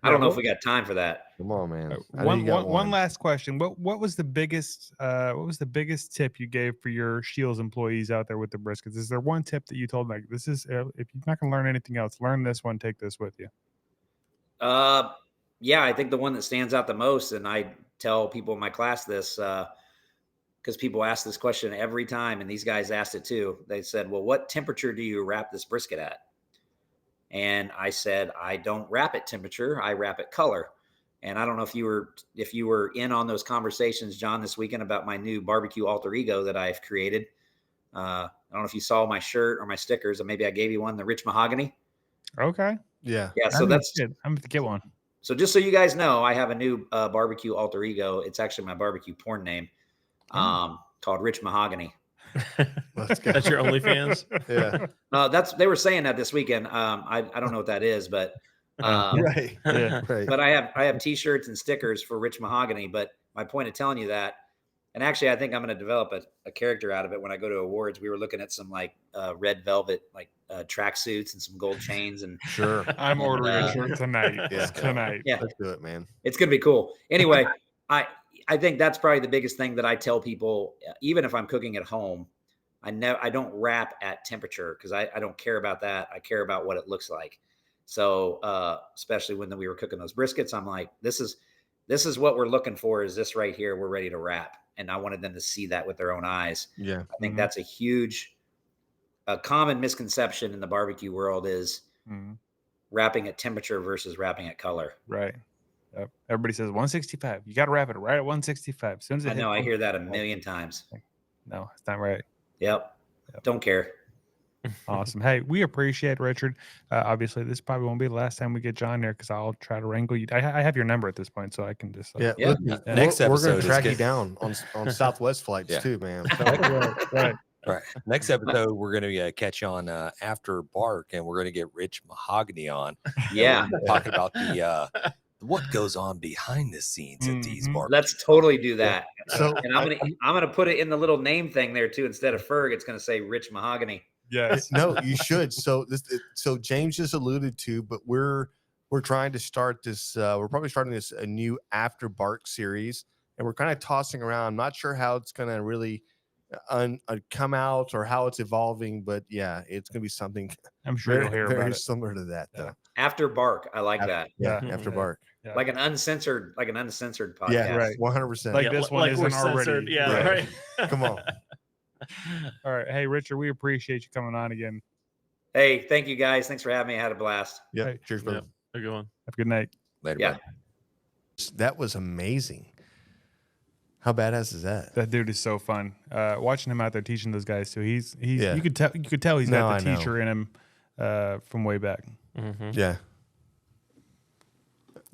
I don't know if we got time for that. Come on, man. One last question. What was the biggest tip you gave for your Shields employees out there with the briskets? Is there one tip that you told them, like, this is, if you're not going to learn anything else, learn this one, take this with you? Yeah, I think the one that stands out the most, and I tell people in my class this because people ask this question every time, and these guys asked it too. They said, well, what temperature do you wrap this brisket at? And I said, I don't wrap at temperature, I wrap at color. And I don't know if you were in on those conversations, John, this weekend about my new barbecue alter ego that I've created. I don't know if you saw my shirt or my stickers, or maybe I gave you one, the Rich Mahogany. Okay. Yeah. Yeah. So that's good. I'm going to get one. So just so you guys know, I have a new barbecue alter ego. It's actually my barbecue porn name, called Rich Mahogany. Let's go. That's your OnlyFans. Yeah. They were saying that this weekend. I don't know what that is, but Right. Yeah. Right. but I have T-shirts and stickers for Rich Mahogany. But my point of telling you that, and actually, I think I'm going to develop a character out of it when I go to awards. We were looking at some like red velvet, like track suits and some gold chains, and Sure. I'm ordering a shirt tonight. Yeah. Tonight. yeah, Let's do it, man. it's going to be cool. Anyway, I think that's probably the biggest thing that I tell people, even if I'm cooking at home. I don't wrap at temperature because I don't care about that. I care about what it looks like. So especially when we were cooking those briskets, I'm like, this is what we're looking for. Is this right here? We're ready to wrap. And I wanted them to see that with their own eyes. Yeah. I think that's a common misconception in the barbecue world is wrapping at temperature versus wrapping at color. Right. Yep. Everybody says 165. You got to wrap it right at 165. As soon as it I know, I hits hear that a million times. No, it's not right. Yep. Don't care. Awesome. Hey, we appreciate Richard. Obviously, this probably won't be the last time we get John here because I'll try to wrangle you. I have your number at this point, so I can just. Yeah. Yeah. Listen, Next we're episode going is to track you good. down on Southwest flights Yeah. too, man. Right. Right. Next episode, we're going to catch you on After Bark, and we're going to get Rich Mahogany on. Yeah. Talk about the what goes on behind the scenes at these bars. Let's totally do that. So And I'm gonna put it in the little name thing there too. Instead of Ferg, it's gonna say Rich Mahogany. Yes. no, you should. So James just alluded to, but we're trying to start this. We're probably starting a new After Bark series, and we're kind of tossing around. I'm not sure how it's going to really come out or how it's evolving, but yeah, it's going to be something I'm sure you'll hear very about it. similar to that, though. After Bark, I like that. Yeah, Yeah. After Bark. Yeah. Like an uncensored podcast. Yeah, right. 100%. Like this one we're isn't already. censored. Yeah, Right. right. Come on. All right. Hey, Richard, we appreciate you coming on again. Hey, thank you guys. Thanks for having me. I had a blast. Yeah. Hey. Cheers, brother. A good one. Have a good night. Later, Yeah. bud. That was amazing. How badass is that? That dude is so fun. Watching him out there teaching those guys too. He's Yeah. you could tell he's No, got the I know. teacher in him from way back. Yeah.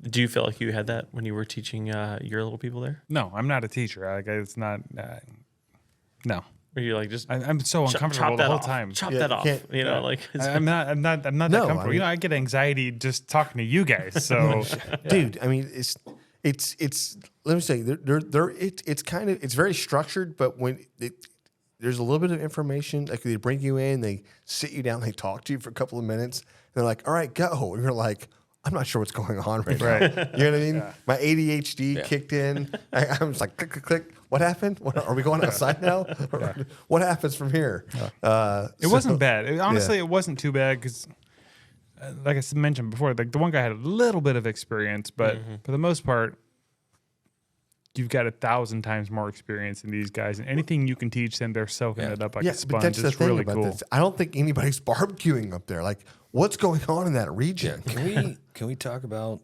Do you feel like you had that when you were teaching your little people there? No, I'm not a teacher. Like it's not. No, Or you like just I'm so chop uncomfortable the that whole off. time. Chop Yeah, that you off. can't- You know, like it's, I'm not that No, I comfortable. mean- I get anxiety just talking to you guys. So Dude, I mean, it's let me say it's very structured, but when there's a little bit of information, like they bring you in, they sit you down, they talk to you for a couple of minutes, and they're like, all right, go. And you're like, I'm not sure what's going on right now. Right. You know what I mean? My ADHD kicked in. I'm just like, click, click, click. What happened? Are we going outside now? What happens from here? it wasn't bad. Honestly, it wasn't too bad because, like I mentioned before, like the one guy had a little bit of experience, but for the most part, you've got 1,000 times more experience than these guys, and anything you can teach them, they're soaking it up like a but sponge. that's the It's thing really about cool. this. I don't think anybody's barbecuing up there. Like, what's going on in that region? Can we talk about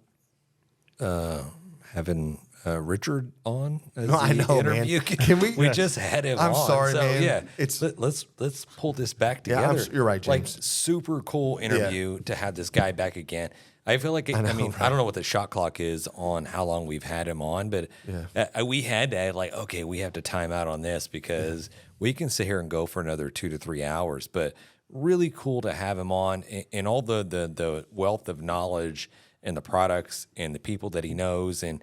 having Richard on as No, I the know, man. interview? Can we- We just had him I'm on. sorry, so, man. Yeah, It's- let's pull this back Yeah, I'm together. you're right, Like James. super cool interview to have this guy back again. I feel like I mean I don't know what the shot clock is on how long we've had him on, but we had to like okay, we have to time out on this because we can sit here and go for another 2 to 3 hours. But really cool to have him on and all the wealth of knowledge and the products and the people that he knows and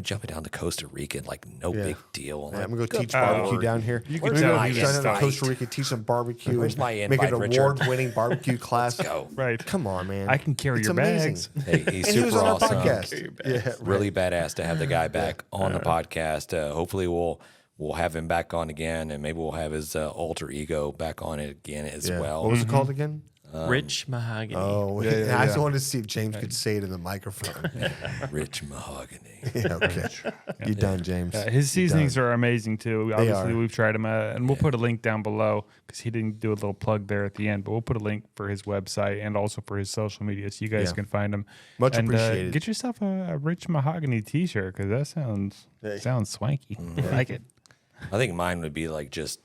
jumping down to Costa Rica like no big deal. Yeah, Like, I'm gonna go good teach barbecue Lord. down here. You We're could gonna tell go he's down to psyched. Costa Rica, teach some barbecue. Where's and my make invite, an Richard? award-winning barbecue class. Go. Right. Come on, man. I can carry It's your amazing. bags. Hey, he's And super he was on our awesome. podcast. Yeah, Really badass to have the guy back on the podcast. Hopefully we'll have him back on again, and maybe we'll have his alter ego back on it again as Yeah. well. What was it called again? Rich Mahogany. Oh, yeah, I just yeah. wanted to see if James could say it in the microphone. Rich Mahogany. Yeah, okay. You done, James. His You seasonings done. are amazing too. Obviously, are. we've tried them, and we'll put a link down below because he didn't do a little plug there at the end. But we'll put a link for his website and also for his social media, so you guys Yeah. can find him. Much and, appreciated. Get yourself a Rich Mahogany T-shirt because that sounds swanky. I like it. I think mine would be like just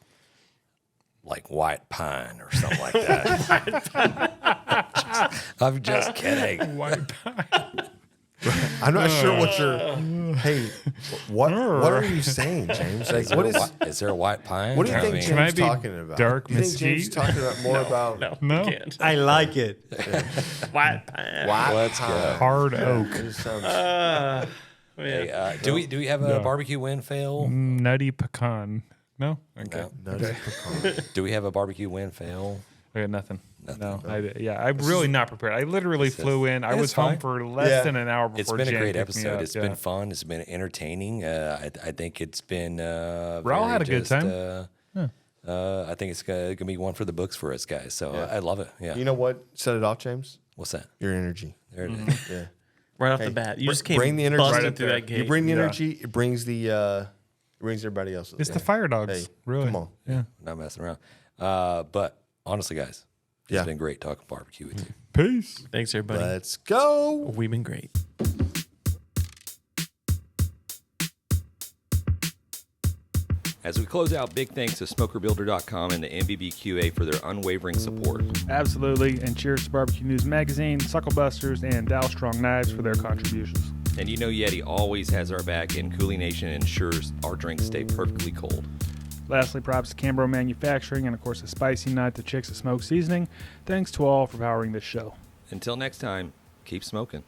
like white pine or something like that. I'm just kidding. White pine. I'm not sure what you're. Hey, what are you saying, James? Like, what Is there a white pine? What do you I think mean, Can I James be talking about? dark You think James mesquite? talking about more about No. Can't. I like it. White pine. Let's go. Hard oak. It just sounds- Man. Hey, do we have a barbecue win fail? Nutty pecan. No? Okay. No. nutty pecan. Do we have a barbecue win fail? I got nothing. No, I'm really not prepared. I literally flew in. I It's was home fine. for less Yeah. than an hour before It's been a Jen great picked me episode. up. It's Yeah. been fun. It's been entertaining. I think it's been. Raul had a good time. I think it's gonna be one for the books for us guys. So I love it. Yeah. You know what set it off, James? What's that? Your energy. There it is. Yeah. Right off the bat. You just came bring the energy busting right through that gate. You bring the Yeah. energy. It brings the. It brings everybody else. It's the fire dogs. Hey, really. come on. Yeah. Not messing around. But honestly, guys, it's Yeah. been great talking barbecue with you. Peace. Thanks, everybody. Let's go. We've been great. As we close out, big thanks to SmokerBuilder.com and the NBBQA for their unwavering support. Absolutely. And cheers to Barbecue News Magazine, Sucklebusters, and Dalstrong Knives for their contributions. And you know YETI always has our back, and CoolieNation ensures our drinks stay perfectly cold. Lastly, props to Cambro Manufacturing and, of course, the Spicy Nut, the Chicks of Smoke Seasoning. Thanks to all for powering this show. Until next time, keep smoking.